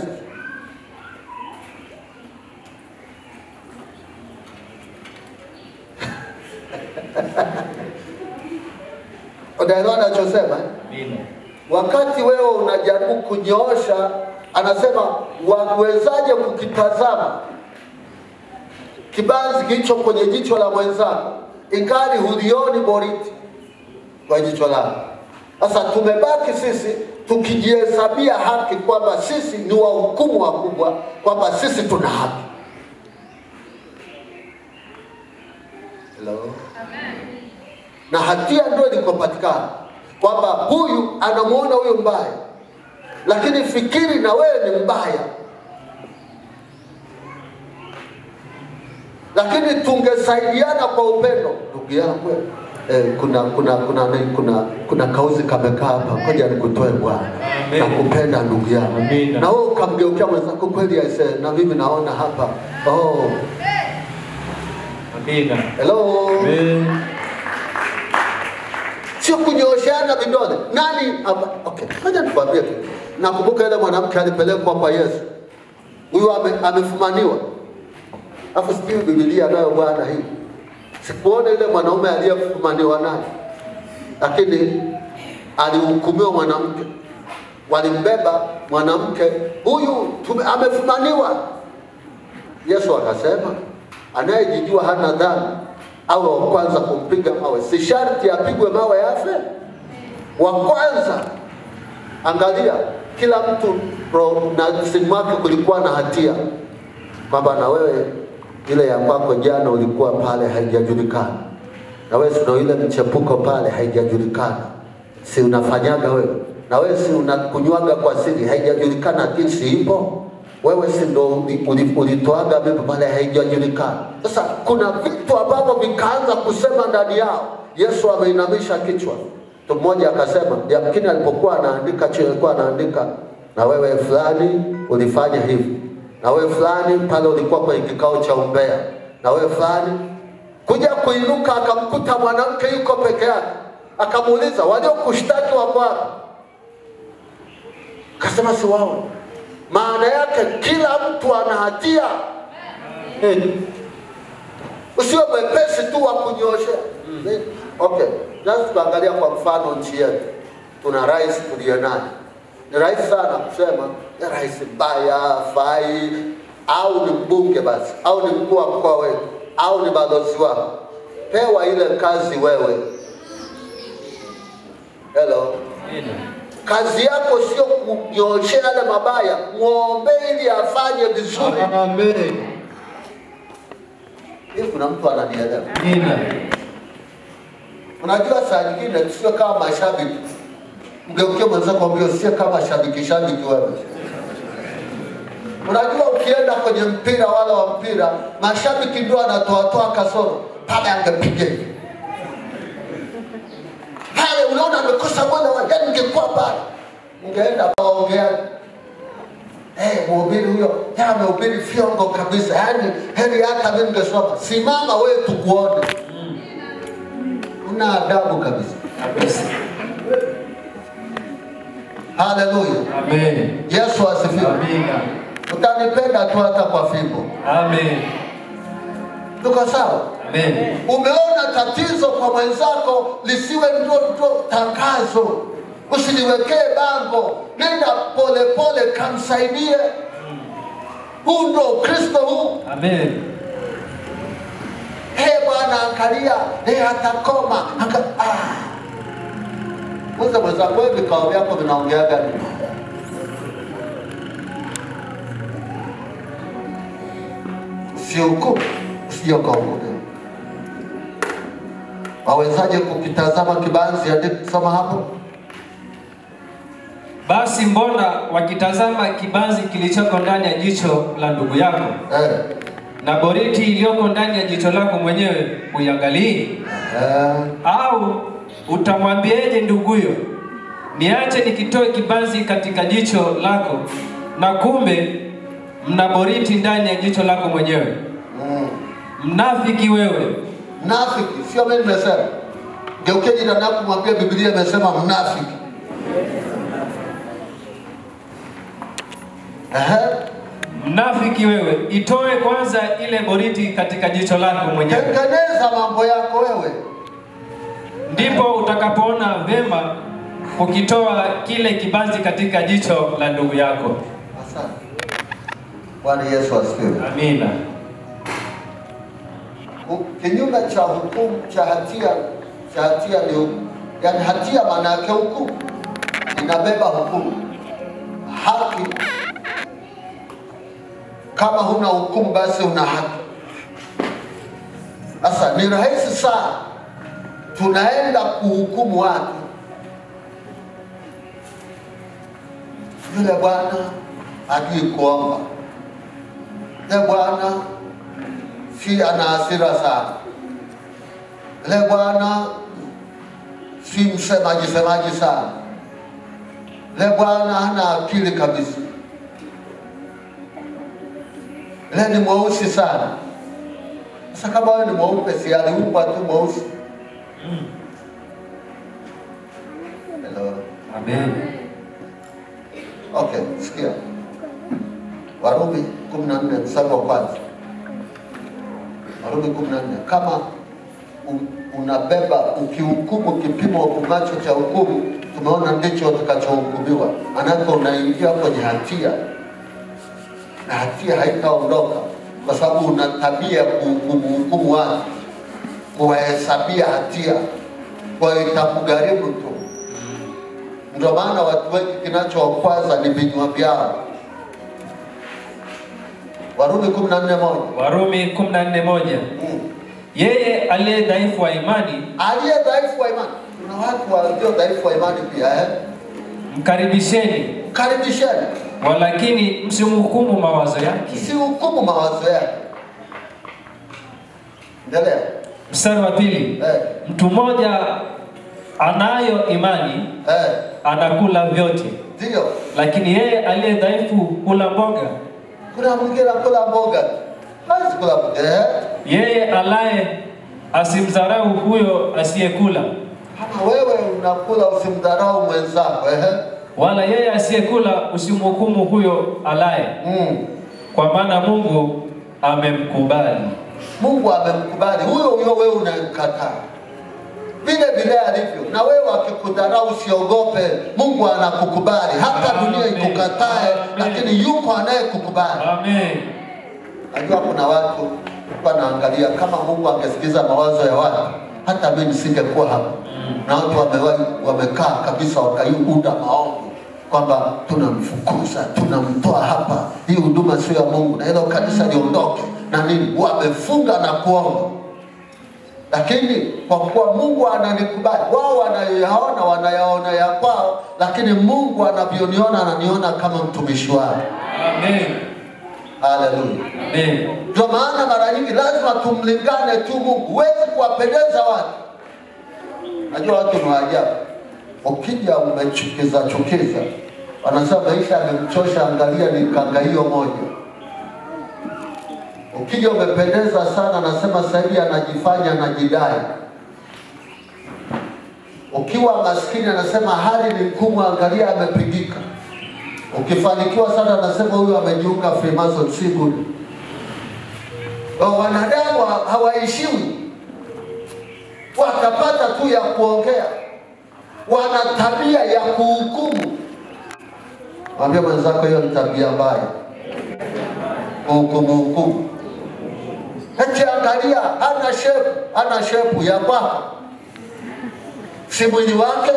Unaelewa anachosema? Wakati wewe unajaribu kunyoosha, anasema wawezaje kukitazama kibanzi kilicho kwenye jicho la mwenzako ingali hulioni boriti kwa jicho lako. Sasa tumebaki sisi tukijihesabia haki kwamba sisi ni wahukumu wakubwa, kwamba sisi tuna haki. Hello. Amen. Na hatia ndio ilikopatikana kwamba huyu anamuona huyu mbaya, lakini fikiri na wewe ni mbaya. Lakini tungesaidiana kwa upendo. Ndugu yangu, kuna kauzi kamekaa hapa, ngoja nikutoe Bwana. Nakupenda ndugu yangu. Na wewe ukamgeukia mwenzako, kweli aise, na mimi naona hapa. Oh. Amina. Hello. Amen. Sio kunyoosheana vidole. Nani? Okay. Ngoja nikwambie tu. Nakumbuka yule mwanamke alipelekwa kwa Yesu. Huyu amefumaniwa. Afu sijui Biblia nayo Bwana hii. Sikuona yule mwanaume aliyefumaniwa naye. Lakini alihukumiwa mwanamke. Walimbeba mwanamke huyu amefumaniwa. Yesu akasema, anayejijua hana dhambi awe wa kwanza kumpiga mawe. Si sharti apigwe mawe afe. Wa kwanza. Angalia, kila mtu na simu yake kulikuwa na hatia. Kwamba na wewe ile ya kwako jana ulikuwa pale haijajulikana. Na wewe sio ile mchepuko pale haijajulikana. Si unafanyaga wewe. Na wewe si unakunywaga kwa siri haijajulikana, lakini si ipo. Wewe si ndo ulitoaga mimi pale haijajulikana. Sasa kuna vitu ambavyo vikaanza kusema ndani yao. Yesu ameinamisha kichwa. Mtu mmoja akasema, yamkini alipokuwa anaandika chini alikuwa anaandika, na wewe fulani ulifanya hivi, na wewe fulani pale ulikuwa kwenye kikao cha umbea, na wewe fulani. Kuja kuinuka akamkuta mwanamke yuko peke yake, akamuuliza, waliokushtaki wako wapi? Akasema si wao. Maana yake kila mtu ana hatia. Usiwe mwepesi tu wa kunyosha. Okay, just tuangalia kwa mfano nchi yetu. Tuna rais tuliye naye. Ni rahisi sana kusema ni rais mbaya, fai, au ni mbunge basi, au ni mkuu wa mkoa wetu, au ni balozi wako. Pewa ile kazi wewe. Hello. Kazi yako sio kunyoshea yale mabaya, muombe ili afanye vizuri. Amen. Hivi kuna mtu ananielewa? Unajua saa nyingine sio kama mashabiki. Mgeukie mwenzako mwambie sio kama shabiki wewe. Unajua ukienda kwenye mpira wala wa mpira, mashabiki ndio anatoa kasoro. Pale angepiga. Pale unaona amekosa bwana wa ndani, ungekuwa pale. Ungeenda kaongea. Mhubiri huyo, amehubiri fiongo kabisa. Yaani heri hata mimi ningesoma. Simama wewe tukuone. Una adabu kabisa. Haleluya. Amen. Yesu asifiwe. Amina. Utanipenda tu hata kwa fimbo. Amen. Tuko sawa? Amen. Umeona tatizo kwa mwenzako lisiwe ndio tangazo. Usiliwekee bango. Nenda pole pole kamsaidie. Huu ndio Kristo huu. Amen. Bwana angalia, atakoma. Mwanzo mwenzako wewe vikao vyako vinaongea gani? Usihukumu, usiyokahukumu. Wawezaje kukitazama kibanzi hadi kusoma hapo? Basi mbona wakitazama kibanzi kilichoko ndani ya jicho la ndugu yako, na boriti iliyoko ndani ya jicho lako mwenyewe uiangalie? Au utamwambieje nduguyo, niache nikitoe kibanzi katika jicho lako, na kumbe mna boriti ndani ya jicho lako mwenyewe? Mnafiki wewe. Mnafiki, sio mimi nimesema. Geuke jirani yako mwambie Biblia imesema mnafiki. Mnafiki wewe, itoe kwanza ile boriti katika jicho lako mwenyewe. Tengeneza mambo yako wewe. Ndipo utakapoona vema ukitoa kile kibanzi katika jicho la ndugu yako. Asante. Bwana Yesu asifiwe. Amina. Kinyume cha hukumu cha hatia ni yani hatia maana yake hukumu. Inabeba hukumu. Haki. Kama huna hukumu basi una haki. Sasa ni rahisi sana. Tunaenda kuhukumu watu. Yule bwana hajui kuomba. Yule bwana si ana hasira sana. Yule bwana si msemaji sana. Yule bwana hana akili kabisa. Yule ni mweusi sana. Sasa kama wewe ni mweupe, si aliumbwa tu mweusi? Hello. Amen. Okay, sikia. Warumi 14 mstari wa kwanza. Warumi 14. Kama unabeba ukihukumu kipimo kumacho cha hukumu, tumeona ndicho utakachohukumiwa. Manake unaingia kwenye hatia. Na hatia haitaondoka kwa sababu una tabia kuhukumu watu, kuwahesabia hatia, kwa itakugharimu tu. Ndio maana watu wengi kinachowakwaza ni vinywa vyao. Warumi 14:1. Warumi 14:1. Yeye aliye dhaifu wa imani, kuna watu walio dhaifu wa imani pia mkaribisheni. Walakini msimhukumu mawazo yake. Msihukumu mawazo yake. Endelea. Mstari wa 2. Mtu mmoja anayo imani anakula vyote. Ndio. Lakini yeye aliye dhaifu hula mboga. Kuna mwingine anakula mboga. Hawezi kula mboga. Yeye alaye asimdharau huyo asiyekula. Kama wewe unakula usimdharau mwenzako. Wala yeye asiyekula usimhukumu huyo alaye. Kwa maana Mungu amemkubali. Mungu amemkubali. Huyo wewe unamkataa. Vile alivyo. Na wewe akikudharau usiogope. Mungu anakukubali. Hata dunia ikukatae, lakini yuko anayekukubali. Amen. Najua kuna watu wanaangalia kama Mungu angesikiza mawazo ya watu, hata mimi nisingekuwa hapa. Na watu wamekaa kabisa wakaiuda maombi kwamba tunamfukuza, tunamtoa hapa. Hii huduma sio ya Mungu na hilo kanisa liondoke. Na nini? Wamefunga na kuomba. Lakini kwa kuwa Mungu ananikubali, wao wanayaona ya kwao, lakini Mungu anavioniona, ananiona kama mtumishi wake. Amen. Haleluya. Amen. Ndio maana mara nyingi lazima tumlingane tu Mungu. Huwezi kuwapendeza watu. Najua watu ni waajabu. Ukija umechukiza, wanasema maisha yamemchosha, angalia ni kanga hiyo moja. Ukija umependeza sana, anasema sasa hivi anajifanya anajidai. Ukiwa maskini anasema hali ni ngumu, angalia amepigika. Ukifanikiwa sana anasema huyu amejiunga Freemason, si good. Wanadamu hawaishiwi. Wakapata tu ya kuongea. Wana tabia ya kuhukumu. Mwambie mwenzako hiyo ni tabia mbaya. Hukumu. Eti angalia ana shepu ya kwako. Si mwili wake.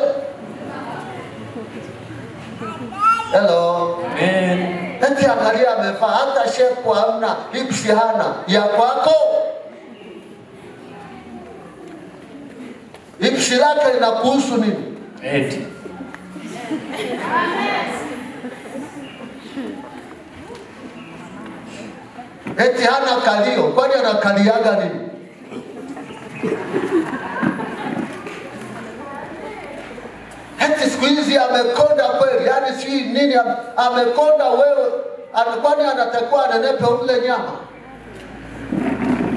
Hello. Amen. Eti angalia amevaa hata shepu hamna, hips hana ya kwako. Hips lake linakuhusu nini? Eti. Eti hana kalio, kwani anakaliaga nini? Eti siku hizi amekonda kweli, yani si nini amekonda wewe, kwani anatakiwa anenepe ule nyama?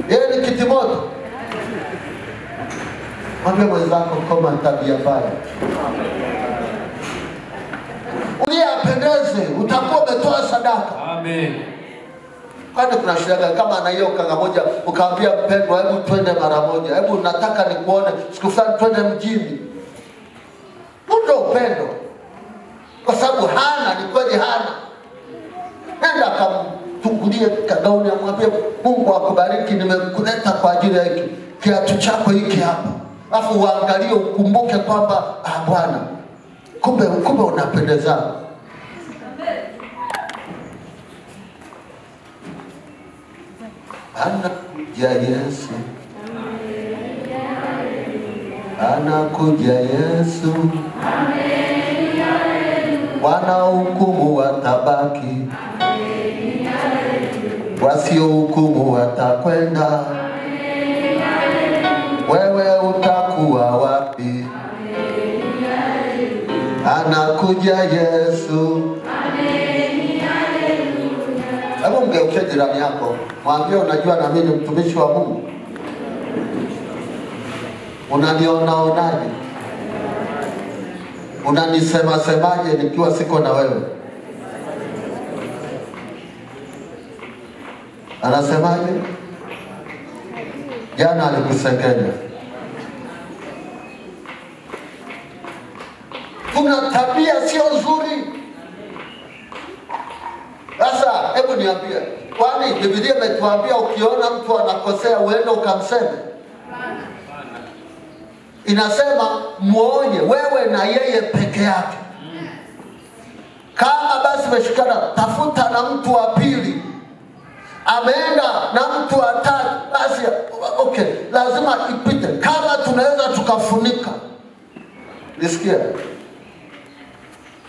Yeye ni kitimoto. Mwambie mwenzako koma tabia mbaya. Uliapendeze, utakuwa umetoa sadaka. Amen. Kwani kuna shida kama ana hiyo kanga moja ukaambia mpendwa, hebu twende mara moja, hebu nataka nikuone siku fulani, twende mjini. Ndio upendo. Kwa sababu hana, ni kweli hana. Nenda kamtungulie kagauni, amwambie Mungu akubariki, nimekuleta kwa ajili ya hiki. Kiatu chako hiki hapa. Alafu uangalie, ukumbuke kwamba Bwana, kumbe unapendeza. Anakuja Yesu. Anakuja Yesu. Wanaohukumu watabaki. Wasiohukumu watakwenda. Wewe utakuwa wapi? Anakuja Yesu. Hebu mgeukie jirani yako, mwambie unajua na mimi ni mtumishi wa Mungu. Unanionaje? Unanisemaje nikiwa siko na wewe? Anasemaje? Jana alikusengenya. Kuna tabia sio nzuri. Sasa hebu niambie, kwani Biblia imetuambia ukiona mtu anakosea uende ukamseme? Inasema muonye wewe na yeye peke yake. Kama basi umeshikana, tafuta na mtu wa pili. Ameenda na mtu wa tatu, basi okay, lazima ipite. Kama tunaweza tukafunika. Nisikia.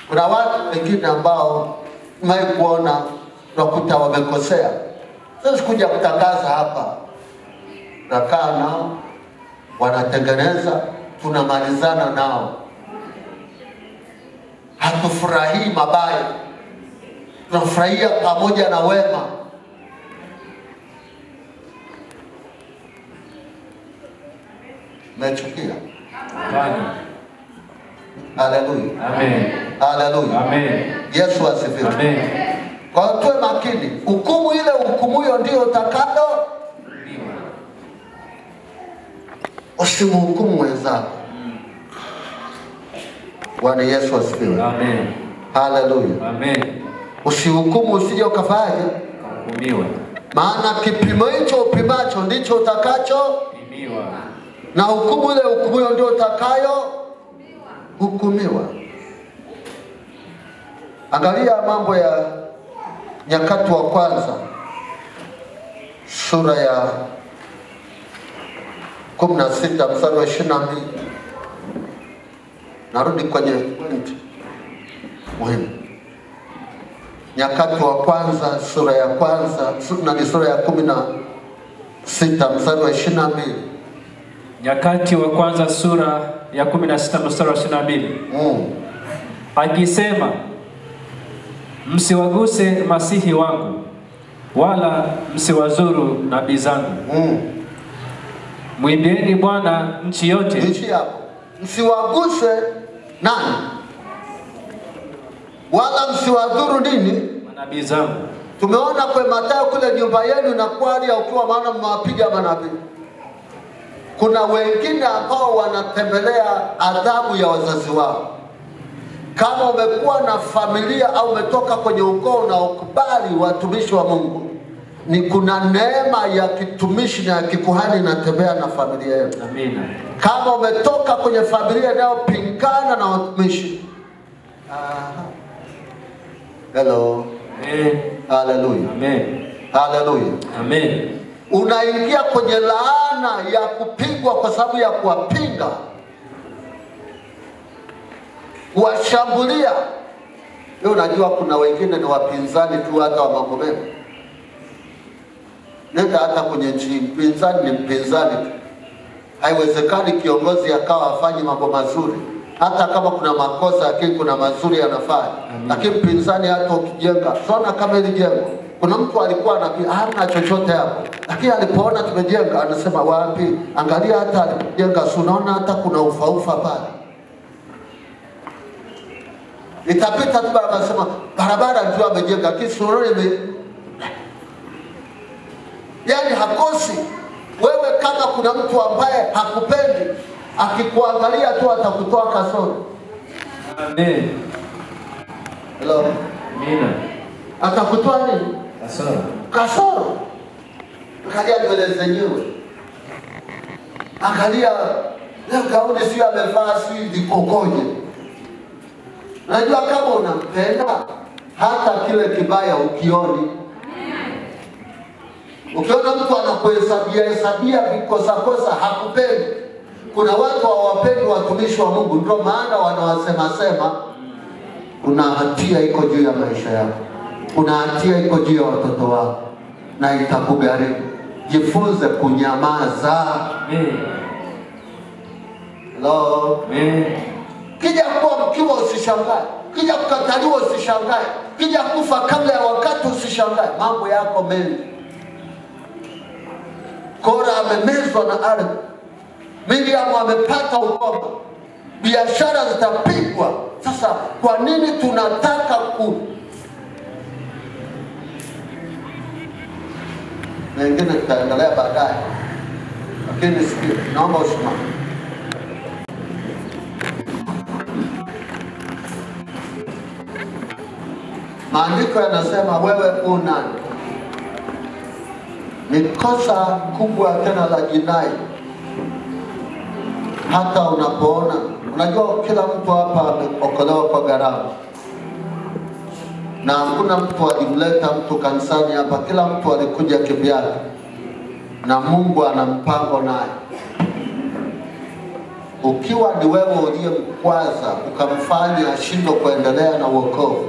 Kuna watu wengine ambao kuona unakuta wamekosea. Sasa kuja kutangaza hapa. Nakaa nao, wanatengeneza, tunamalizana nao. Hatufurahii mabaya, tunafurahia pamoja na wema. Mechukia? Haleluya. Amen. Haleluya. Amen. Yesu asifiwe. Amen. Kwa hiyo tuwe makini. Hukumu ile hukumuyo ndio utakalo. Usimhukumu mwenzako. Bwana Yesu asifiwe. Amen. Haleluya. Amen. Usihukumu usije ukafanya Hukumiwa. maana kipimo hicho upimacho ndicho utakacho Pimiwa. na hukumu ile hukumuyo ndio utakayo hukumiwa. Angalia Mambo ya Nyakati wa Kwanza sura ya 16 mstari wa 22. Narudi kwenye point muhimu. Nyakati wa Kwanza sura ya kwanza ni sura ya 16 mstari wa 22. Nyakati wa Kwanza sura ya 16 mstari wa 22. Akisema, msiwaguse masihi wangu, wala msiwazuru nabii zangu. Mwimbieni Bwana nchi yote. Nchi hapo. Msiwaguse nani? Wala msiwadhuru nini? Nabii zangu. Tumeona kwa Mathayo kule nyumba yenu na kwari ukiwa maana mwapiga manabii. Kuna wengine ambao wanatembelea adhabu ya wazazi wao. Kama umekuwa na familia au umetoka kwenye ukoo na ukubali watumishi wa Mungu, ni kuna neema ya kitumishi na ya kikuhani inatembea na familia yenu. Amina. Kama umetoka kwenye familia inayopingana na watumishi. Hello. Amen. Hallelujah. Amen. Hallelujah. Amen. Unaingia kwenye laana ya kupigwa kwa sababu ya kuwapinga, kuwashambulia. Leo unajua kuna wengine ni wapinzani tu hata wa mambo mema. Nenda hata kwenye nchi, mpinzani ni mpinzani tu. Haiwezekani kiongozi akawa afanye mambo mazuri. Hata kama kuna makosa lakini kuna mazuri yanafanya. Lakini mpinzani hata ukijenga, sona kama ile jengo. Kuna mtu alikuwa anapiga hana chochote hapo. Lakini alipoona tumejenga anasema wapi? Angalia hata alipojenga, unaona hata kuna ufaufa pale. Itapita tu barabara, anasema barabara ndio amejenga, kisururi yani hakosi. Wewe kama kuna mtu ambaye hakupendi, akikuangalia tu atakutoa kasoro. Amen. Hello. Amina. Atakutoa nini? Kasoro. Kasoro. Angalia nywele zenyewe. Angalia leo gauni sio amevaa sio dikokoje. Unajua kama unampenda hata kile kibaya ukioni. Ukiona mtu anakuhesabia vikosa hakupendi. Kuna watu hawapendi watumishi wa Mungu, ndio maana wanawasema kuna hatia iko juu ya maisha yako. Kuna hatia iko juu ya watoto wako na itakugharimu. Jifunze kunyamaza. Hello. Kija kuwa mkiwa usishangae. Kija kukataliwa usishangae. Kija kufa kabla ya wakati usishangae. Mambo yako mengi. Kora amemezwa na ardhi. Miriam amepata ukoma. Biashara zitapigwa. Sasa kwa nini tunataka mengine tutaendelea baadaye. Lakini sikia, naomba usimame. Maandiko yanasema wewe nani? Ni kosa kubwa tena la jinai. Hata unapoona, unajua kila mtu hapa ameokolewa kwa gharama. Na hakuna mtu alimleta mtu kanisani hapa, kila mtu alikuja kivyake. Na Mungu ana mpango naye. Ukiwa ni wewe uliyemkwaza ukamfanya ashindwe kuendelea na wokovu,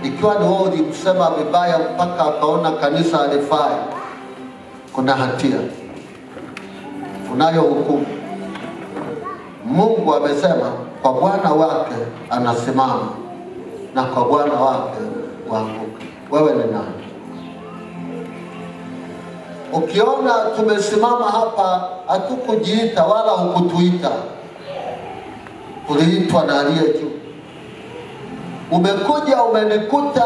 ikiwa ni wewe ulimsema vibaya mpaka akaona kanisa halifai, kuna hatia, unayo hukumu. Mungu amesema kwa Bwana wake anasimama na kwa Bwana wake waanguka. Wewe ni nani? Ukiona tumesimama hapa, hatukujiita wala hukutuita. Tuliitwa na aliye juu. Umekuja umenikuta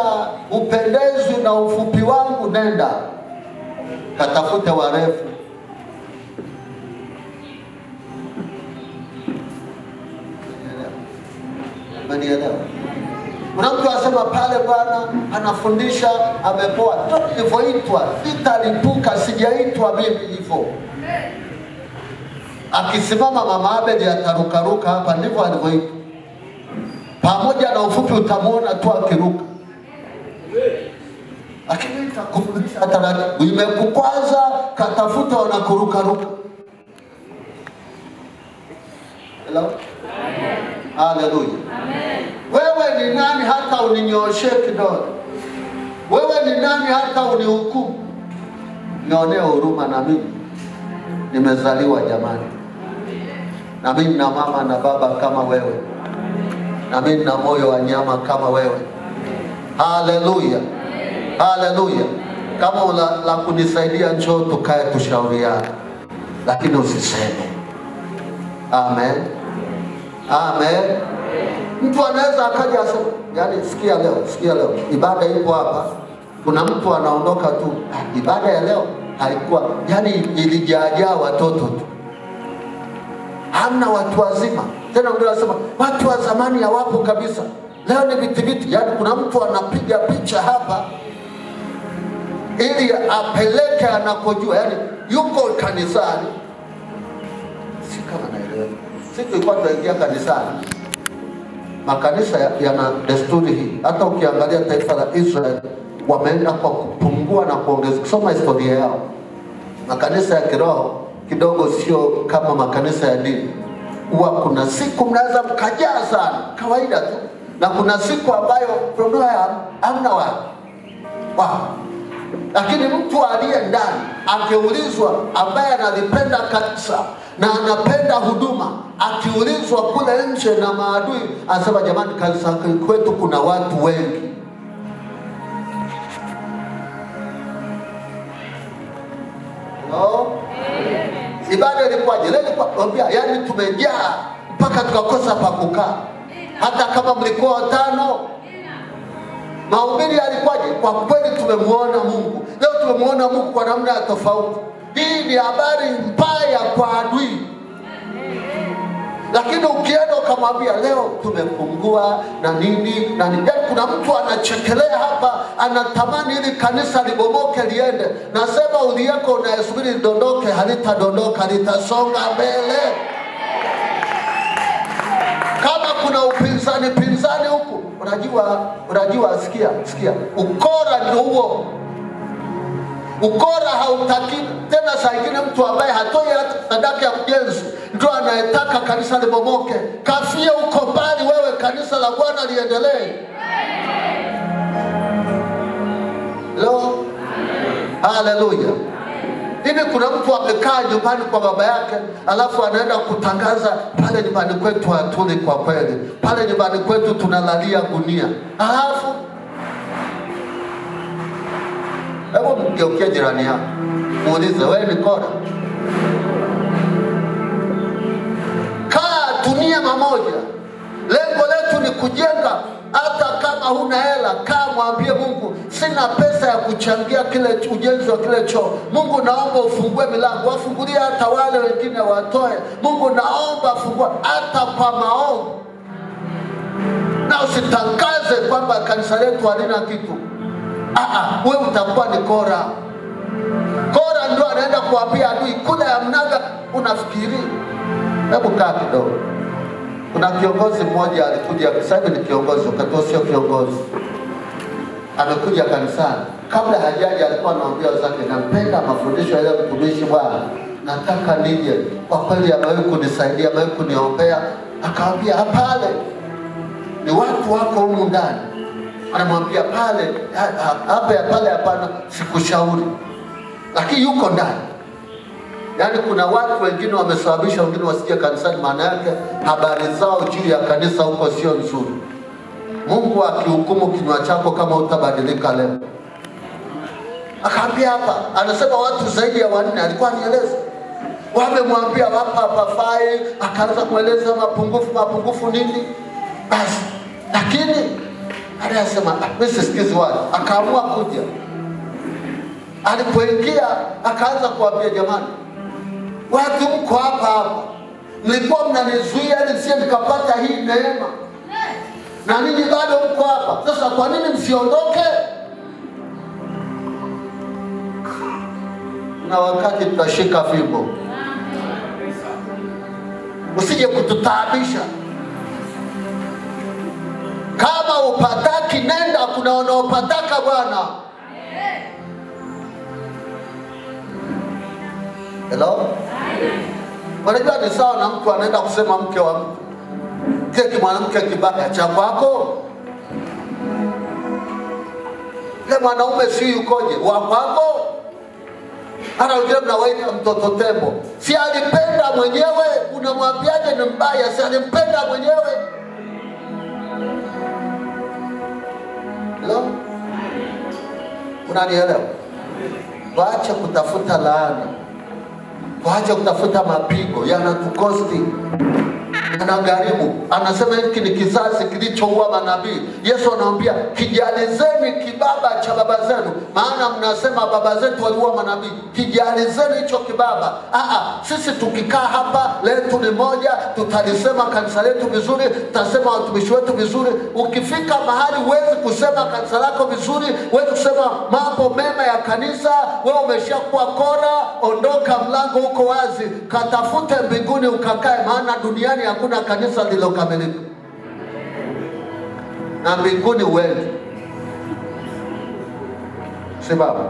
upendezwi na ufupi wangu, nenda katafute warefu. Manielewa? Kuna mtu asema pale bwana anafundisha amepoa. Nilivyoitwa sitalipuka, sijaitwa mimi hivyo. Akisimama Mama Abedi atarukaruka hapa, ndivyo alivyoitwa. Pamoja na ufupi utamuona tu akiruka. Lakini itakufundisha taratibu. Imekukwaza, katafuta wanakurukaruka. Hello? Haleluya. Amen. Wewe ni nani hata uninyoshe kidole? Wewe ni nani hata unihukumu? Nionee huruma na mimi. Nimezaliwa jamani. Na mimi na mama na baba kama wewe. Na mimi na moyo wa nyama kama wewe. Haleluya. Haleluya. Kama la kunisaidia njoo tukae tushauriane. Lakini usiseme. Amen. Amen. Mtu anaweza akaja asema, yani sikia leo, ibada ipo hapa. Kuna mtu anaondoka tu, ibada ya leo haikuwa, yani ilijaa watoto tu. Hamna watu wazima. Tena ndio anasema watu wa zamani hawapo kabisa. Leo ni vitiviti. Yani kuna mtu anapiga picha hapa ili apeleke anakojua, yani yuko kanisani. Si kama naelewa. Sisi tulikuwa tunaingia kanisani. Makanisa yana desturi hii. Hata ukiangalia taifa la Israeli wameenda kwa kupungua na kuongeza. Kusoma historia yao. Makanisa ya kiroho kidogo sio kama makanisa ya dini. Huwa kuna siku mnaweza mkajaa sana, kawaida tu. Na kuna siku ambayo program hamna watu. Lakini mtu aliye ndani akiulizwa, ambaye analipenda kanisa na anapenda huduma, akiulizwa kule nje na maadui, anasema jamani, kanisa kwetu kuna watu wengi. No? Ibada ilikuwaje? Leo ilikuwa yani tumejaa mpaka tukakosa pa kukaa. Hata kama mlikuwa watano. Mahubiri yalikuwaje? Kwa kweli tumemuona Mungu. Leo tumemuona Mungu kwa namna ya tofauti. Hii ni habari mbaya kwa adui. Lakini ukienda ukamwambia leo tumepungua na nini na nini, kuna mtu anachekelea hapa, anatamani ili kanisa libomoke liende. Nasema uliyeko unayesubiri lidondoke, halitadondoka, litasonga mbele. Kama kuna pinzani huku, unajua sikia. Ukora ndio huo. Ukora hautaki tena. Saa ingine mtu ambaye hatoi hata sadaka ya ujenzi ndio anayetaka kanisa libomoke. Kafie uko mbali wewe, kanisa la Bwana liendelee. Hello? Haleluya. Hivi kuna mtu amekaa nyumbani kwa baba yake, alafu anaenda kutangaza pale nyumbani kwetu hatuli kwa kweli. Pale nyumbani kwetu tunalalia gunia. Alafu hebu mgeukie jirani yako, muulize wewe ni kora? Kaa dunia mamoja. Lengo letu ni kujenga. Hata kama huna hela, kaa mwambie Mungu, sina pesa ya kuchangia kile ujenzi wa kile choo. Mungu naomba ufungue milango, wafungulie hata wale wengine watoe. Mungu naomba afungue hata kwa maombi. Na usitangaze kwamba kanisa letu halina kitu. Wewe utakuwa ni kora. Kora ndio anaenda kuambia adui kule ya mnaga unafikiri. Hebu kaa kidogo. Kuna kiongozi mmoja alikuja, sasa ni kiongozi, wakati sio kiongozi. Amekuja kanisani. Kabla hajaja alikuwa anaambia wenzake, napenda mafundisho ya mtumishi Bwana. Nataka nije. Kwa kweli amewahi kunisaidia, amewahi kuniombea. Akaambia pale ni watu wako humu ndani. Anamwambia pale hapa pale hapana, sikushauri. Lakini yuko ndani. Yaani kuna watu wengine wamesababisha wengine wasije kanisani, maana yake habari zao juu ya kanisa huko sio nzuri. Mungu akihukumu kinywa chako kama utabadilika leo. Akaambia hapa, anasema watu zaidi ya 4 alikuwa anieleza. Wamemwambia hapa hapafai, akaanza kueleza mapungufu nini. Basi, lakini anasema mimi sisikizi wale, akaamua kuja. Alipoingia akaanza kuambia jamani, watu mko hapa, mlikuwa mnanizuia nisije nikapata hii neema, na ninyi bado mko hapa. Sasa kwa nini msiondoke? Na wakati tutashika fimbo, usije kututaabisha. Kama upataki nenda, kuna wanaopataka Bwana. Hello? Unajua ni sawa na mtu anaenda kusema mke wa mtu, kile mwanamke kibaka cha kwako. Ile mwanaume si yukoje wa kwako? Hata ujue mnawaita mtoto tembo. Si alipenda mwenyewe, unamwambiaje ni mbaya? Si alimpenda mwenyewe. Hello? Unanielewa? Waache kutafuta laana. Waache kutafuta mapigo, yanatukosti, yanagharimu. Anasema hiki ni kizazi kilichoua manabii. Yesu anawaambia kijalizeni kibaba cha baba zenu, maana mnasema baba zetu waliua manabii. Kijalizeni hicho kibaba. Sisi tukikaa hapa letu ni moja, tutalisema kanisa letu vizuri, tutasema watumishi wetu vizuri. Ukifika mahali huwezi kusema kanisa lako vizuri, huwezi kusema mambo mema ya kanisa, wewe umeshakuwa kora. Ondoka, mlango uko wazi, katafute mbinguni ukakae, maana duniani hakuna kanisa lilokamilika. Na mbinguni uende. Si baba?